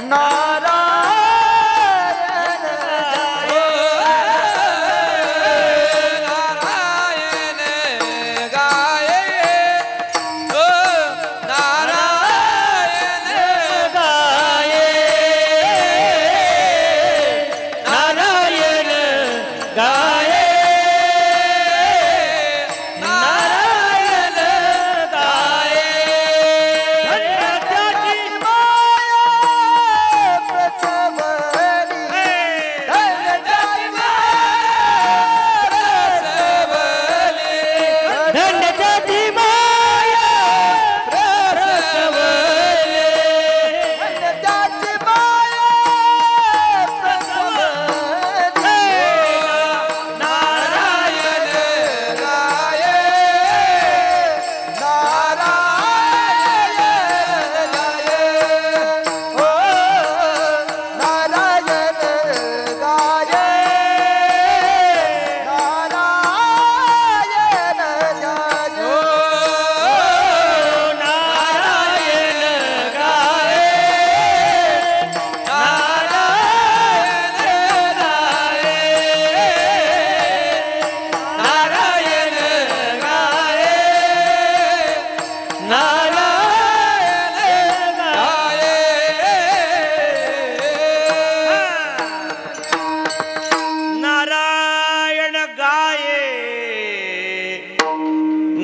S3: नारायण
S2: नारायण गाये, नारायण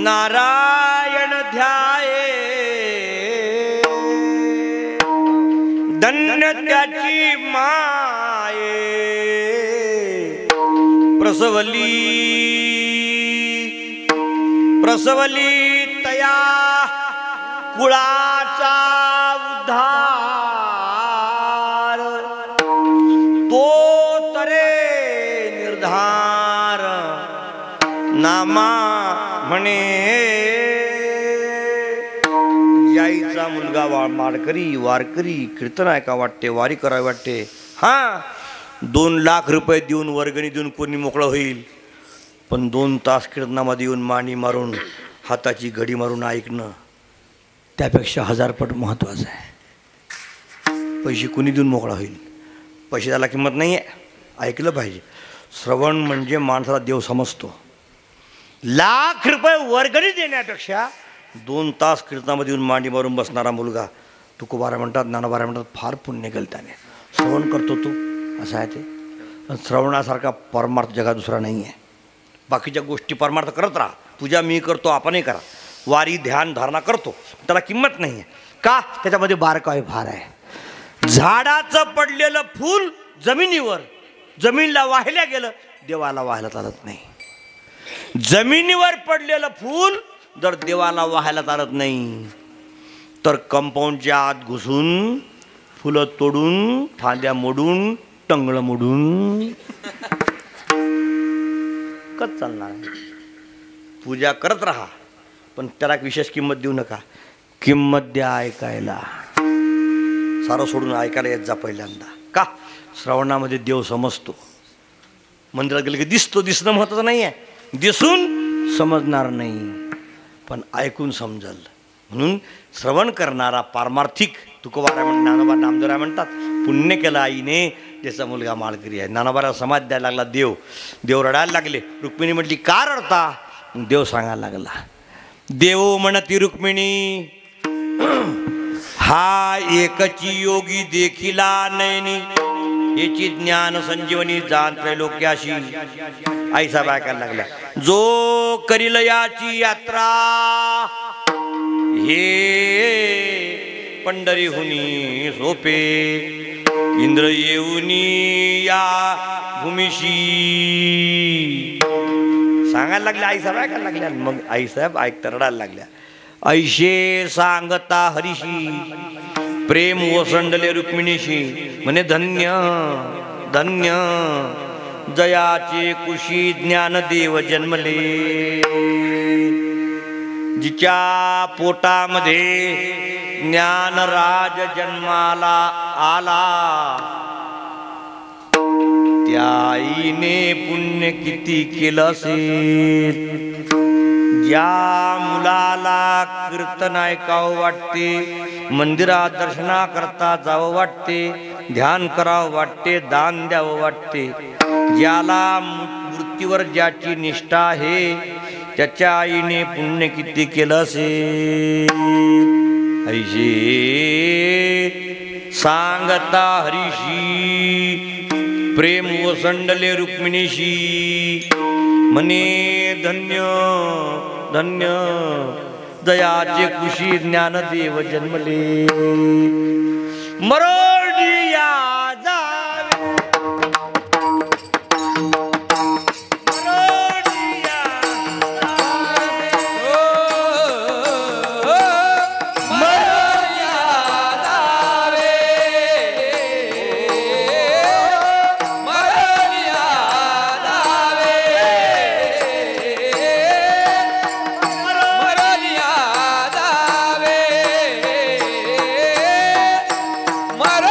S1: नारायण ध्याये धन्य त्याची माये प्रसवली तया कुळाचा उद्धार तो तरे निर्धार नामा म्हणे जाईचा मुलगा माडकरी वारकरी कीर्तन ऐका वाटते वारी करावी वाटते. हा 2 लाख रुपये देऊन वर्गणी देऊन कोणी मोकळं होईल, पण 2 तास कीर्तनामध्ये येऊन मांडी मारून हाताची घडी मारून ऐकणं त्यापेक्षा 1000 पट महत्त्वाचं आहे. पैसे कोणी देऊन मोकळा होईल, पैसे त्याला किंमत नाही आहे, ऐकलं पाहिजे. श्रवण म्हणजे माणसाला देव समजतो. लाख रुपये वर्गणी देण्यापेक्षा 2 तास कीर्तनामध्ये येऊन मांडी मारून बसणारा मुलगा तुकोबारा म्हणतात, ज्ञानोबारा म्हणतात, फार पुण्य केलं त्याने. श्रवण करतो तू असं आहे ते. पण श्रवणासारखा परमार्थ जगात दुसरा नाही आहे. बाकीच्या गोष्टी परमार्थ करत राहा, पूजा मी करतो आपणही करा, वारी ध्यान धारणा करतो, त्याला किंमत नाही आहे. का? त्याच्यामध्ये बारकावे फार आहे. झाडाचं पडलेलं फूल जमिनीवर जमीनला वाहिल्या गेलं, देवाला वाहायला चालत नाही. जमिनीवर पडलेलं फूल जर देवाला वाहायला चालत नाही तर कंपाऊंडच्या आत घुसून फुलं तोडून फांद्या मोडून टंगळं मोडून कच चालणार. पूजा करत राहा, पण त्याला विशेष किंमत देऊ नका. किंमत द्या ऐकायला, सारं सोडून ऐकायला येत जा पहिल्यांदा. का? श्रवणामध्ये देव समजतो. मंदिरात गेलं की दिसतो, दिसणं महत्त्वाचं नाही आहे, दिसून समजणार नाही पण ऐकून समजल. म्हणून श्रवण करणारा पारमार्थिक तुकोबारा ज्ञानोबा नामदेवराय म्हणतात, पुण्य केलं आईने त्याचा मुलगा माळकरी आहे. ज्ञानोबाला समाज द्यायला लागला देव. देव रडायला लागले. रुक्मिणी म्हटली का रडता? देव सांगायला लागला. देव म्हणती रुक्मिणी हा एकची योगी देखिला नयनी याची ज्ञान संजीवनी जाण त्रैलोक्याशी. आईसाहेब ऐकायला लागल्या. जो करील याची यात्रा हे पंढरीहुनी सोपे इंद्र येऊनी या भूमिशी. सांगायला लागल्या आईसाहेब ऐकायला लागल्या. मग आईसाहेब ऐकता रडायला लागल्या. ऐशे सांगता हरीशी प्रेम ओसंडले रुक्मिणीशी. म्हणे धन्य धन्य जयाचे कुशी ज्ञानदेव जन्मले. जिच्या पोटामध्ये ज्ञानराज जन्माला आला त्या आईने पुण्य किती केलं असेल. ज्या मुलाला कीर्तन ऐकावं वाटते, मंदिरात दर्शना करता जावं वाटते, ध्यान करावं वाटते, दान द्यावं वाटते, ज्याला मृत्यूवर ज्याची निष्ठा आहे त्याच्या आईने पुण्य किती केलं असेल. ऐशे सांगता हरीशी प्रेम ओसंडले रुक्मिणीशी. म्हणे धन्य धन्य दयाचे कुशी ज्ञानदेव जन्मले. मरोडिया
S2: मर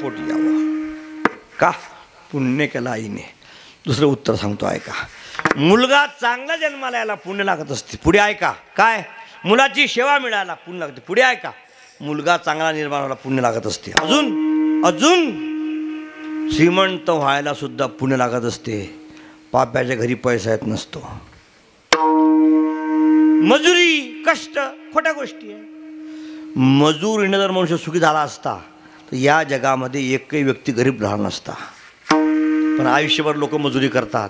S1: पोटी यावं. का? पुण्य केलं आईने. दुसरं उत्तर सांगतो ऐका. मुलगा चांगला जन्माला यायला पुण्य लागत असते. पुढे ऐका काय? मुलाची सेवा मिळायला पुण्य लागते. पुढे ऐका. मुलगा चांगला निर्माण व्हायला पुण्य लागत असते. अजून अजून श्रीमंत व्हायला सुद्धा पुण्य लागत असते. पाप्याच्या घरी पैसा येत नसतो. मजुरी कष्ट खोट्या गोष्टी आहे. मजुरीने जर मनुष्य सुखी झाला असता तर या जगामध्ये एकही व्यक्ती गरीब राहणार नसता. पण आयुष्यभर लोक मजुरी करतात.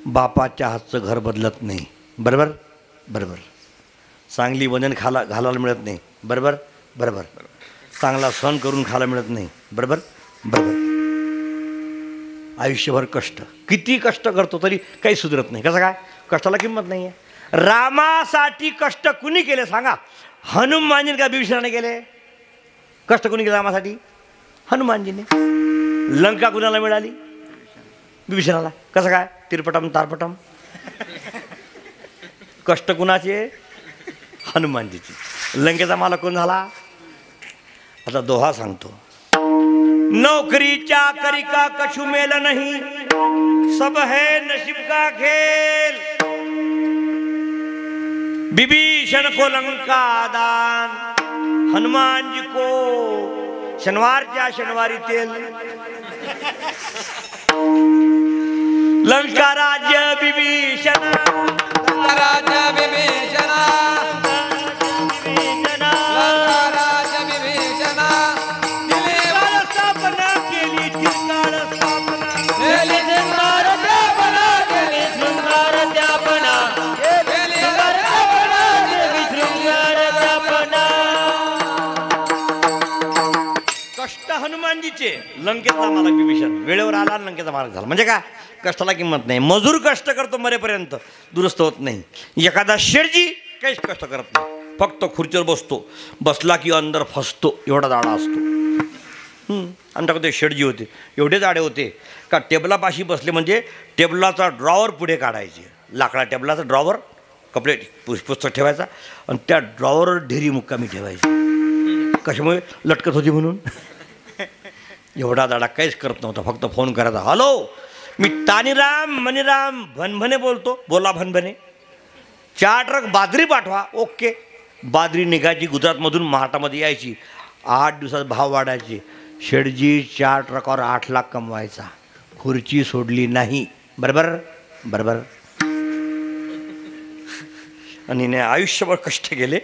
S1: बापाच्या हातचं घर बदलत नाही. बरोबर बरोबर. चांगली वजन घालायला मिळत नाही. बरोबर बरोबर. चांगला सण करून खायला मिळत नाही. बरोबर बरोबर. आयुष्यभर कष्ट. किती कष्ट करतो तरी काही सुधरत नाही. कसं काय? कष्टाला किंमत नाही आहे. रामासाठी कष्ट कुणी केले सांगा? हनुमानजीने का बिभीषणाने केले? कष्ट कुणी केले रामासाठी? हनुमानजीने. लंका कुणाला मिळाली? बिभीषणाला. कसं काय? तिरपटम तारपटम. कष्ट कुणाचे? हनुमानजीची. लंकेचा मालक कोण झाला? आता दोहा सांगतो. नौकरी चाकरी का कछु मेल नहीं, सब है नसीब का खेल. विभीषण को लंका दान, हनुमान जी को शनिवारच्या शनिवारी तेल. लंका राज्य विभीषण,
S2: लंका राज्य विभीषण, लंका राज्य विभीषण. दिलेवर स्थापना केली चिरकाळ स्थापना, केली चिरकाळ स्थापना, केली शृंगार स्थापना, केली स्थापना, केली शृंगार स्थापना.
S1: कष्ट हनुमानजीचे. लंकेचा मालक विभीषण वेळेवर आला, लंकेचा मालक झाला. म्हणजे काय? कष्टाला किंमत नाही. मजूर कष्ट करतो मरेपर्यंत, दुरुस्त होत नाही. एखादा शेडजी काहीच कष्ट करत नाही, फक्त खुर्चीवर बसतो. बसला की अंदर फसतो, एवढा जाडा असतो. आमच्याकडे शेडजी होते, एवढे जाडे होते का टेबलापाशी बसले म्हणजे टेबलाचा ड्रॉवर पुढे काढायचे. लाकडा टेबलाचा ड्रॉवर, कपडे पुस्तक ठेवायचा आणि त्या ड्रॉवरवर ढेरी मुक्कामी ठेवायची. कशामुळे? लटकत होती म्हणून. एवढा जाडा काहीच करत नव्हता, फक्त फोन करायचा. हॅलो, मी तानीराम मनीराम भनभने बोलतो. बोला भनभने. 4 ट्रक बाजरी पाठवा. ओके. बाजरी निघायची गुजरातमधून, महाराष्ट्रामध्ये यायची. 8 दिवसात भाव वाढायचे. शेडजी 4 ट्रकावर 8 लाख कमवायचा. खुर्ची सोडली नाही. बरोबर बरोबर. आणि आयुष्यभर कष्ट केले,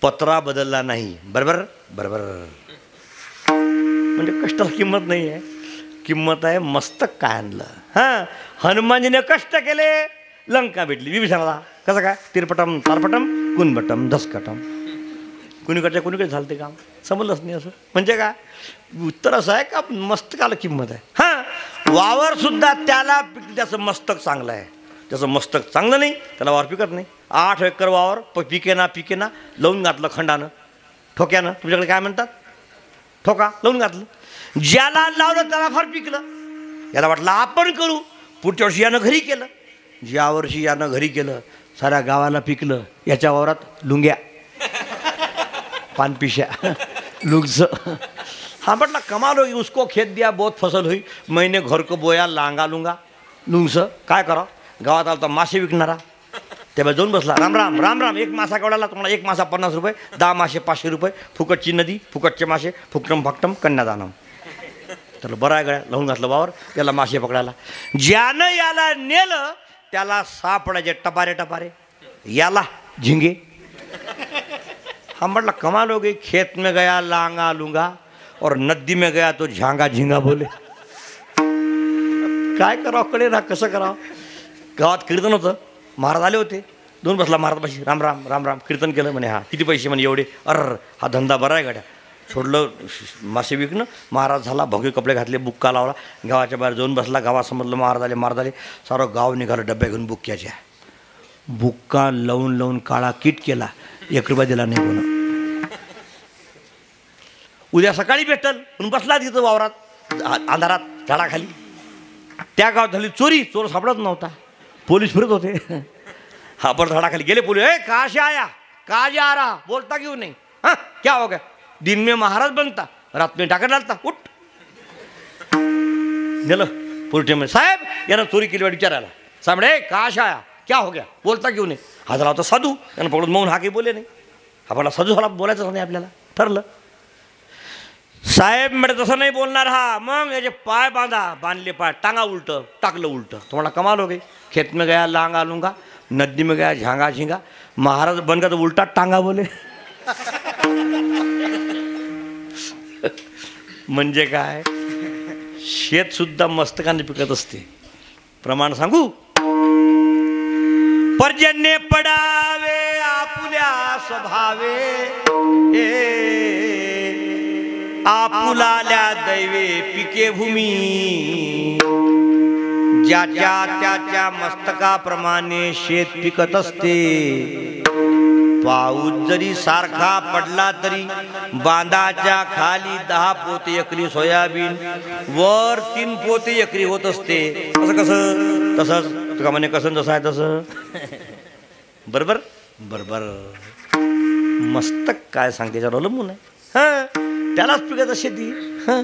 S1: पत्रा बदलला नाही. बरोबर बरोबर. म्हणजे कष्टाला किंमत नाही आहे. किंमत आहे मस्तक काय आणलं. हां, हनुमानजीने कष्ट केले, लंका भेटली विभीषणाला. कसं काय? तिरपटम तारपटम कुणबटम धसकटम. कुणीकडच्या कुणीकडे झालं ते काम समजलंच नाही. असं म्हणजे काय? उत्तर असं आहे का मस्तकाला किंमत आहे. हां, वावर सुद्धा त्याला त्याचं मस्तक चांगलं आहे. त्याचं मस्तक चांगलं नाही त्याला वावर पिकत नाही. 8 एकर वावर पिकेना लावून घातलं खंडानं, ठोक्यानं. तुमच्याकडे काय म्हणतात? ठोका लावून घातलं. ज्याला लावलं त्याला फार पिकलं. याला वाटलं आपण करू. पुढच्या वर्षी यानं घरी केलं. ज्या वर्षी यानं घरी केलं साऱ्या गावाला पिकलं. याच्या वावरात लुंग्या, पानपिशा, लुंगचं. हा म्हटलं कमाल होई, उसको खेत दिया बहुत फसल हुई, मैंने घर को बोया लांगा लुंगा. लुंगचं काय करा? गावात आला तर मासे विकणारा. तेव्हा जाऊन बसला. राम राम राम राम. एक मासा केवढाला? तुम्हाला एक मासा 50 रुपये, 10 मासे 500 रुपये. फुकटची नदी, फुकटचे मासे, फुकटम फाकटम कन्यादानम. तर बरं आहे गड्या, लावून घातलं वावर. याला मासे पकडायला. ज्यानं याला नेलं त्याला सापडायचे टपारे टपारे, याला झिंगे. हा म्हटलं कमाल हो गई. खेत में गया लांगा लुंगा और नदी में गया तो झांगा झिंगा बोले. काय करावं कडे ना, कसं करावं. गावात कीर्तन होतं, महाराज आले होते. दोन बसला महाराजपाशी. राम राम राम राम. कीर्तन केलं. म्हणे हा किती पैसे? म्हणे एवढे. हा धंदा बरा आहे गाड्या. सोडलं मासे विकणं. महाराज झाला, भोगे कपडे घातले, बुक्का लावला, गावाच्या बाहेर जाऊन बसला. गावासमजलं महाराज आले. सारं गाव निघालं डब्या घेऊन बुक्क्याच्या. बुक्का लावून काळा किट केला. 1 रुपया दिला नाही कोण. उद्या सकाळी भेटल म्हणून बसला तिथं वावरात अंधारात झाडाखाली. त्या गावात झाली चोरी. चोर सापडत नव्हता. पोलीस फिरत होते. हा पर झाडाखाली गेले पोलीस. कहाँ से आया, कहाँ जा रहा, बोलता क्यों नहीं? हाँ क्या हो गया? दिन में महाराज बनता, रात में डाकर डालता. उठ. नेलं पोलीस स्टेशन. साहेब यानं चोरी केली वाट विचारायला. साहेब म्हणे का अशा आया क्या हो गया बोलता क्यों नाही. हा झाला होता साधू. त्यानं पकडून मौन हा काही बोले नाही. आपल्याला साधू झाला बोलायचं नाही आपल्याला ठरलं. साहेब म्हणे तसं नाही बोलणार हा. मग याचे पाय बांधले पाय टांगा उलट टाकलं उलट. तुम्हाला कमाल हो गई. खेत में गया लांगा लूंगा नदी में गया झांगा झिंगा महाराज बन गया तो उलटा टांगा बोले. म्हणजे काय शेत सुद्धा मस्तकाने पिकत असते. प्रमाण सांगू. पर्जन्य पडावे आपुल्या स्वभावे आपुलाल्या दैवे पिके भूमी ज्याच्या त्याच्या मस्तकाप्रमाणे शेत पिकत असते. पाऊस जरी सारखा पडला तरी बांधाच्या खाली 10 पोते एकरी सोयाबीन वर 3 पोते एकरी होत असते. असं कसं तसंच तुका म्हणे कसं जसं आहे तसं. बरोबर बरोबर. मस्तक काय सांगते त्याच्यावर अवलंबून आहे. हां त्यालाच पिकत शेती. हां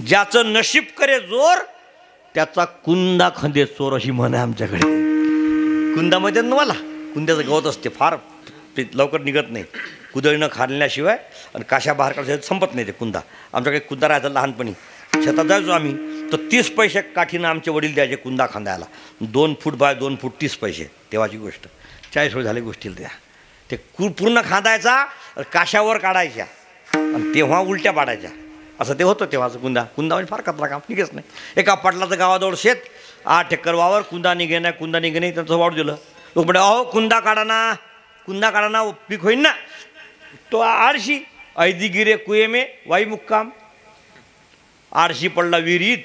S1: ज्याचं नशीब करे जोर त्याचा कुंदा खंदे चोर अशी म्हण आहे आमच्याकडे. कुंदामध्ये मला कुंद्याचं गवत असते फार ते लवकर निघत नाही. कुदळीनं खाल्ल्याशिवाय आणि काशा बाहेर काढायचं संपत नाही ते कुंदा. आमच्याकडे कुंदा राहायचा लहानपणी. शेतात जायचो आम्ही तर 30 पैसे काठीनं आमचे वडील द्यायचे कुंदा खांदायला. 2 फूट बाय 2 फूट 30 पैसे. तेव्हाची गोष्ट 40 वर्ष झाली गोष्टीला त्या. ते पूर्ण खांदायचा काशावर काढायच्या आणि तेव्हा उलट्या पाडायच्या. असं ते होतं तेव्हाचं कुंदा. कुंदा म्हणजे फार कचरा काम निघेच नाही. एका पाटलाचं गावाजवळ शेत 8 एकर वावर. कुंदा निघे नाही कुंदा निघे नाही त्यांचं वाढू दिलं. लोक म्हणजे अहो कुंदा काढा ना पीक होईन ना. तो आळशी ऐदी गिरे कुये में वाई मुक्काम. आळशी पडला विहिरीत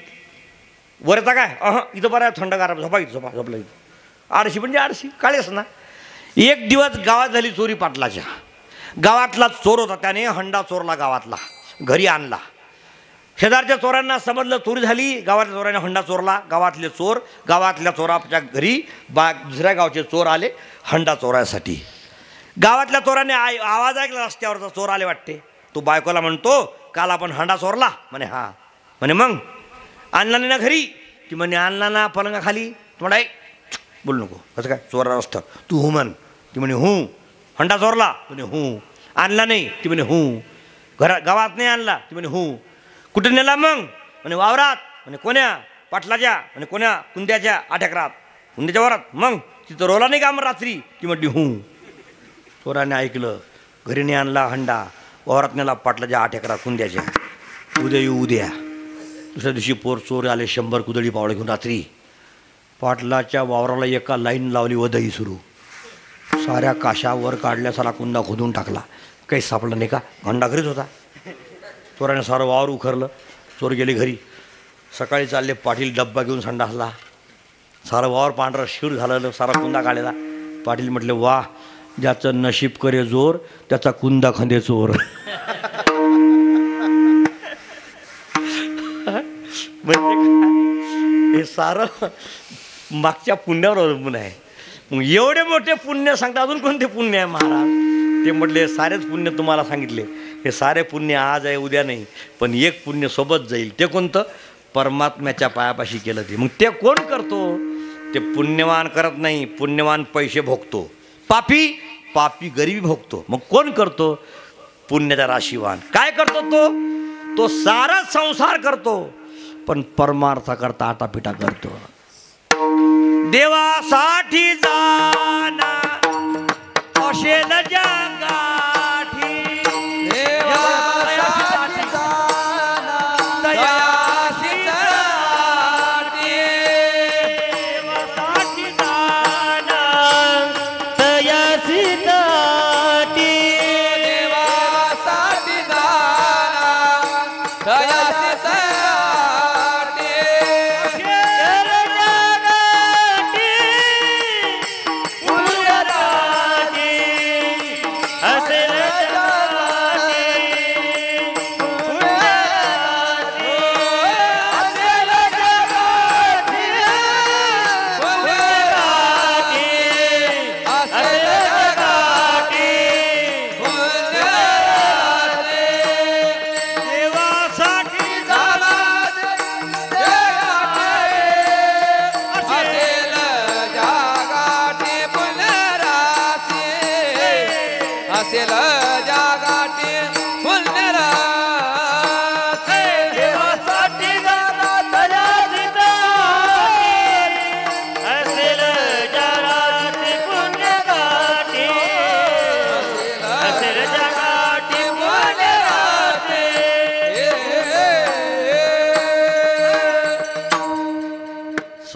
S1: वरचा काय इथं बरं थंडगार झोपा इथं. आळशी म्हणजे आळशी काळेच ना. एक दिवस गावात झाली चोरी पाटलाच्या. गावातला चोर होता त्याने हंडा चोरला गावातला घरी आणला. शेजारच्या चोरांना समजलं चोरी झाली. गावातल्या चोरांनी हंडा चोरला. गावातले चोर गावातल्या चोराच्या घरी दुसऱ्या गावचे चोर आले हंडा चोरायसाठी. गावातल्या चोरांनी आवाज ऐकला रस्त्यावरचा चोर आले वाटते. तो बायकोला म्हणतो काल आपण हंडा चोरला. म्हणे हा. म्हणे मग आणला नाही ना घरी. ती म्हणे आणला ना पलंगाखाली. म्हणे बोलू नको कसं काय चोरा रस्ता तू हो म्हण. ती म्हणे हूं. हंडा चोरला म्हणे हूं. आणला नाही ती म्हणे हूं. गावात नाही आणला ती म्हणे हूं. कुठे नेला मग म्हणे वावरात. म्हणे कोण्या पाटलाच्या. म्हणे कोण्या कुंद्याच्या 8 एकरात. कुंद्याच्या वावरात. मग तिथं रोला नाही का मग रात्री. ती म्हटली हूं. चोराने ऐकलं. घरी नाही आणला हंडा वावरात नेला पाटलाच्या 8 एकरात कुंद्याच्या. उद्या येऊ उद्या. दुसऱ्या दिवशी चोर आले 100 कुदळी पावळे घेऊन रात्री. पाटलाच्या वावराला एका लाईन लावली वदई सुरू. साऱ्या काशावर काढल्या सारा कुंदा खोदून टाकला. काही सापडलं नाही का. हंडा घरीच होता. चोराने सारं वावर उखरलं. चोर गेले घरी. सकाळी चालले पाटील डब्बा घेऊन संडासला. सारं वावर पांढरं शिर झालं. सारा कुंदा काढलेला. पाटील म्हटले वा ज्याचं नशीब करे जोर त्याचा कुंदा खंदे चोर. म्हणजे हे सारं मागच्या पुण्यावर अवलंबून आहे. मग एवढे मोठे पुण्य सांगता अजून कोणते पुण्य आहे महाराज. ते म्हटले सारेच पुण्य तुम्हाला सांगितले. हे सारे पुण्य आज आहे उद्या नाही. पण एक पुण्य सोबत जाईल. ते कोणतं परमात्म्याच्या पायापाशी केलं ते. मग ते कोण करतो. ते पुण्यवान करत नाही. पुण्यवान पैसे भोगतो. पापी गरिबी भोगतो. मग कोण करतो पुण्याचा राशीवान. काय करतो तो सारा संसार करतो पण परमार्थ करता आटापिटा करतो. देवासाठी जाना असेल जगाठी.
S2: देवासाठी जाना दयाशी जाती.
S3: देवासाठी जाना दयाशी जाती.
S2: देवासाठी जाना दयाशी जाती.
S3: असे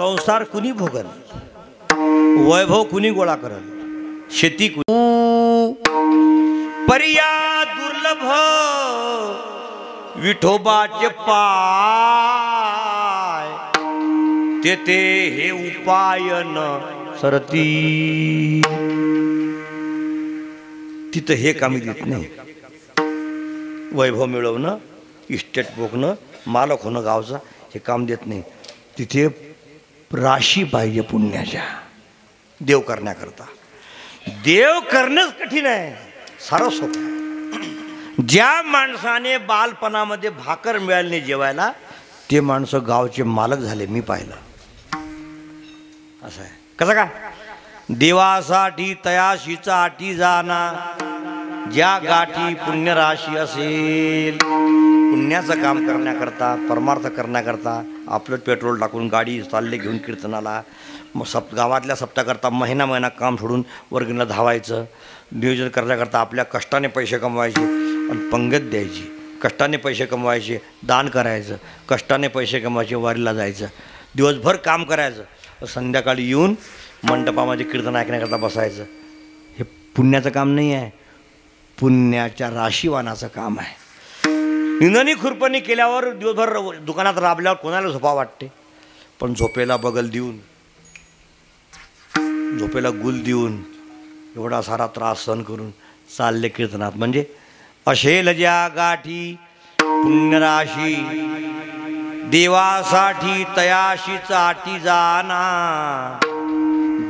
S1: संसार कुणी भोगल, वैभव कुणी गोळा करल, शेती कुणी पर्या दुर्लभ विठोबाचे पाय तेथे हे उपाय न सरती. तिथं हे कामी देत नाही. वैभव मिळवणं, इस्टेट भोगणं, मालक होणं गावचा हे काम देत नाही. तिथे राशी पाहिजे पुण्याच्या देव करण्याकरता. देव करणंच कठीण आहे, सारं सोपं. ज्या माणसाने बालपणामध्ये भाकर मिळाली नाही जेवायला ते माणसं गावचे मालक झाले, मी पाहिलं. असं आहे. कसं काय? देवासाठी तयाशीचा आटी जाना, ज्या गाठी पुण्यराशी असेल. पुण्याचं काम करण्याकरता, परमार्थ करण्याकरता आपलं पेट्रोल टाकून गाडी चालले घेऊन कीर्तनाला, मग गावातल्या सप्ताकरता महिना काम सोडून वर्गणीला धावायचं. नियोजन करण्याकरता आपल्या कष्टाने पैसे कमवायचे आणि पंगत द्यायची, कष्टाने पैसे कमवायचे, दान करायचं, कष्टाने पैसे कमवायचे, वारीला जायचं, दिवसभर काम करायचं, संध्याकाळी येऊन मंडपामध्ये कीर्तन ऐकण्याकरता बसायचं. हे पुण्याचं काम नाही आहे, पुण्याच्या राशीवानाचं काम आहे. निंदणी खुरपणी केल्यावर दिवसभर दुकानात राबल्यावर कोणाला झोपा वाटते, पण झोपेला बगल देऊन, झोपेला गुल देऊन एवढा सारा त्रास सहन करून चालले कीर्तनात. म्हणजे असेल ज्या गाठी पुण्यराशी, देवासाठी तयाशीच आटी जाना,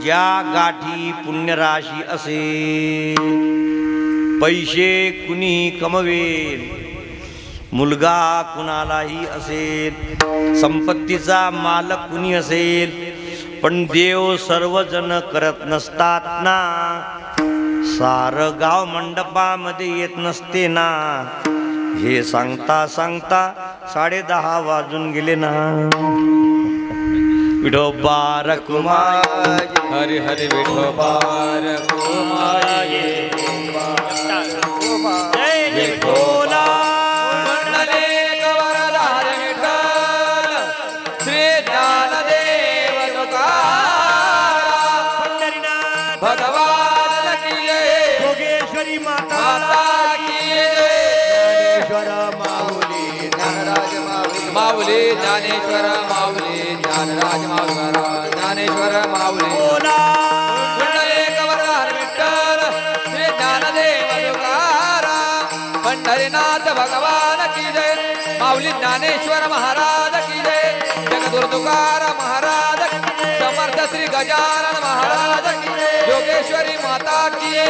S1: ज्या गाठी पुण्यराशी असेल. पैसे कुणी कमवेल, मुलगा कुणालाही असेल, संपत्तीचा मालक कुणी असेल, पण देव सर्वजण करत नसतात ना. सारं गाव मंडपामध्ये येत नसते ना. हे सांगता सांगता 10:30 वाजून गेले ना. विठोबा रखुमाई,
S2: हरि हरि विठोबा रखुमाई,
S1: जय विठोला.
S2: भगवान की जय,
S1: योगेश्वरी माता
S2: की ज्ञानेश्वर माऊली, ज्ञानराज माऊली, ज्ञानेश्वर माऊली, ज्ञानराज माऊली, ज्ञानेश्वर माऊली. पुंडलिक वरदान विठ्ठल, श्री ज्ञानदेव तुकाराम. पंढरीनाथ भगवान की जय, माऊली ज्ञानेश्वर महाराज की जय, जगद्गुरु तुकाराम महाराज, समर्थ श्री गजानन महाराज की, योगेश्वरी माता की जय.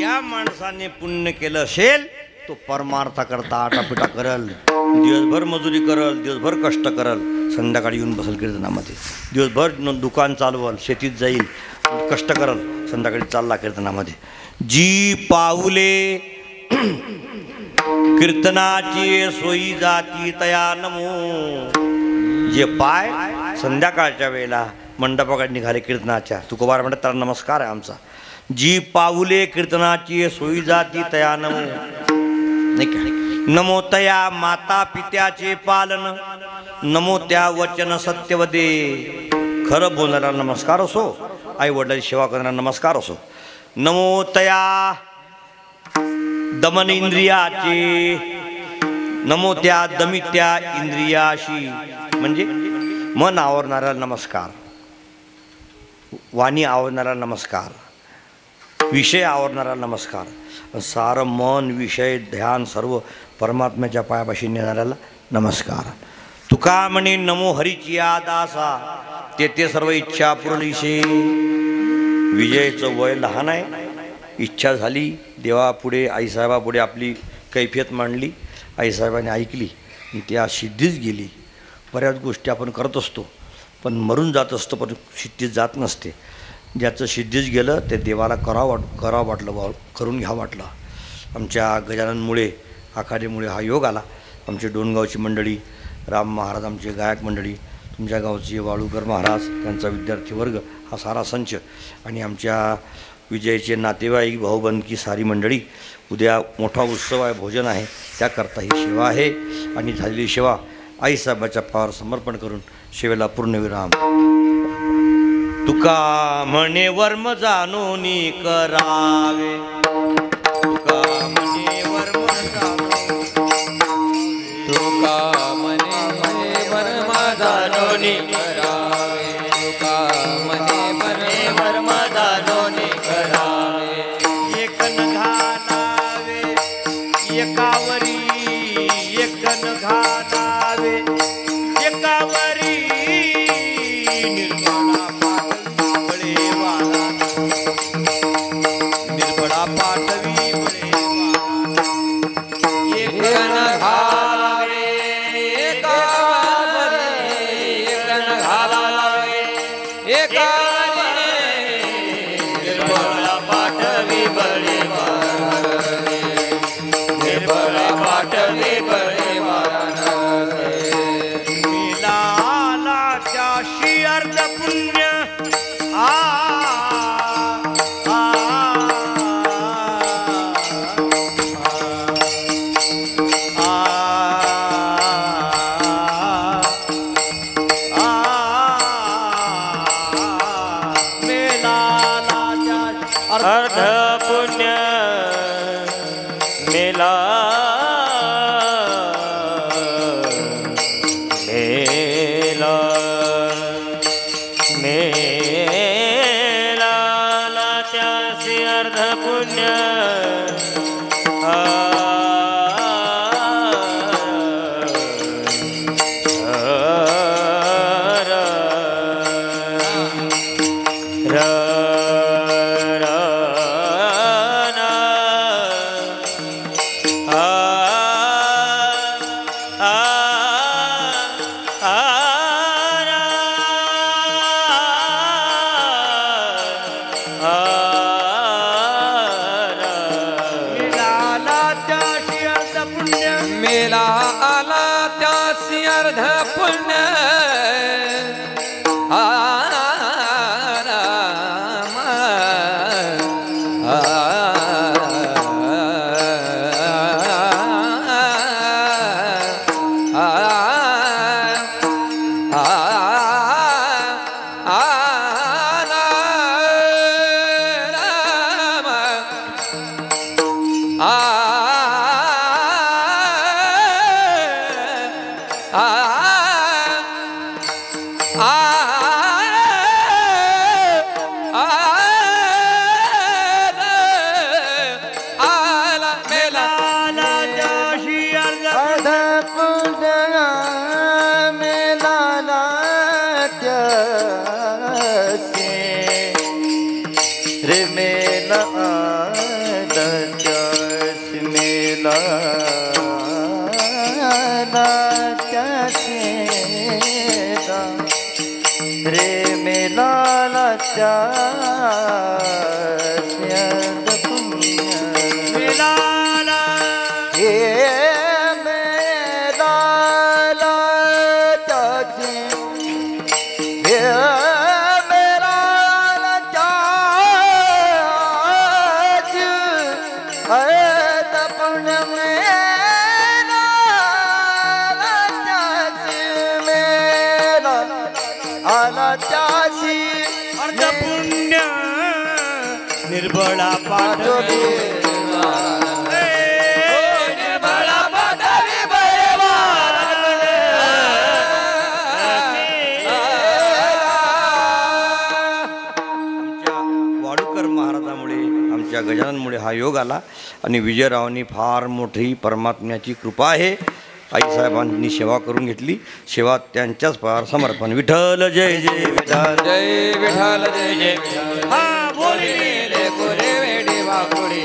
S1: या माणसाने पुण्य केलं असेल तो परमार्था करता आटापिटा करल, दिवसभर मजुरी करल, दिवसभर कष्ट करल, संध्याकाळी येऊन बसल कीर्तनामध्ये, दिवसभर दुकान चालवल, शेतीत जाईल, कष्ट करल, संध्याकाळी चालला कीर्तनामध्ये. जी पाऊले कीर्तनाची सोयी जाती तया नमो. जे पाय संध्याकाळच्या वेळेला मंडपाकडे निघाले कीर्तनाच्या, तुकोबार म्हणतात त्याला नमस्कार आहे आमचा. जी पाऊले कीर्तनाची सोयी जाती तया नमो. नाही का? नमो तया माता पित्याचे पालन, नमो त्या वचन सत्यवदे. खरं बोलणारा नमस्कार असो, आई वडिलांची सेवा करणारा नमस्कार असो. नमो तया दमन इंद्रियाचे, नमो त्या दमित्या इंद्रियाशी. म्हणजे मन आवरणारा नमस्कार, वाणी आवरणारा नमस्कार, विषय आवरणारा नमस्कार. सारं मन विषय ध्यान सर्व परमात्म्याच्या पायापाशी नेणाऱ्याला नमस्कार. तुका म्हणे नमो हरीची दासा, तेथे सर्व इच्छा पुरलीशे. विजयचं वय लहान आहे, इच्छा झाली, देवापुढे आईसाहेबापुढे आपली कैफियत मांडली, आईसाहेबांनी ऐकली, त्या सिद्धीच गेली. बऱ्याच गोष्टी आपण करत असतो पण मरून जात असतो, पण सिद्धीत जात नसते. ज्याचं सिद्धीच गेलं ते देवाला करावं वाटलं, करून घ्यावं वाटलं. आमच्या गजाननमुळे, आखाड्यामुळे हा योग आला. आमची डोणगावची मंडळी, राम महाराज आमचे गायक मंडळी, तुमच्या गावचे वाळूकर महाराज त्यांचा विद्यार्थी वर्ग, हा सारा संच, आणि आमच्या विजयचे नातेवाईक भाऊबंदकी सारी मंडळी, उद्या मोठा उत्सव आहे, भोजन आहे, त्याकरता ही सेवा आहे. आणि झालेली सेवा आईसाहेबाच्या पायावर समर्पण करून सेवेला पूर्णविराम. तुका म्हणे वर्म जाणूनी करावे, तुका म्हणे वर्म
S2: तुका मने वर्म जाणोनी करावे, तुका मने वर्म जाणोनी करावे.
S1: एक न घालावे एकावरी, एक न घालावे एकावरी, निर्बळा पाठवी बळे
S2: एक न घालावे एकावरी, एक न घालावे एकावरी, निर्बळा पाठवी बळे वाराणसी, निर्बळा पाठवी बळे वाराणसी.
S1: मिळाला त्याशी अर्ध पुण्य आ
S2: अर्ध पुण्य मेला मेला मेला त्यासी अर्ध पुण्य मेला आला त्यासी अर्ध पुण्य
S3: रे मेला
S1: मिळाला
S3: हे मेला हे मेला पुण्य आला त्यासी
S1: अर्ध पुण्य निर्बळा पाठवी
S2: निर्बळा पाठवी बळे वाराणसी.
S1: आमच्या वाडूकर महाराजामुळे, आमच्या गजाननमुळे हा योग आला. आणि विजयरावांनी फार मोठी परमात्म्याची कृपा आहे. आईसाहेबांनी सेवा करून घेतली. सेवा त्यांच्याच पायावर समर्पण. विठ्ठल जय जय विठ्ठल,
S2: जय विठ्ठल जय जय विठ्ठल.
S1: हा बोली
S2: वेडे वाकुडी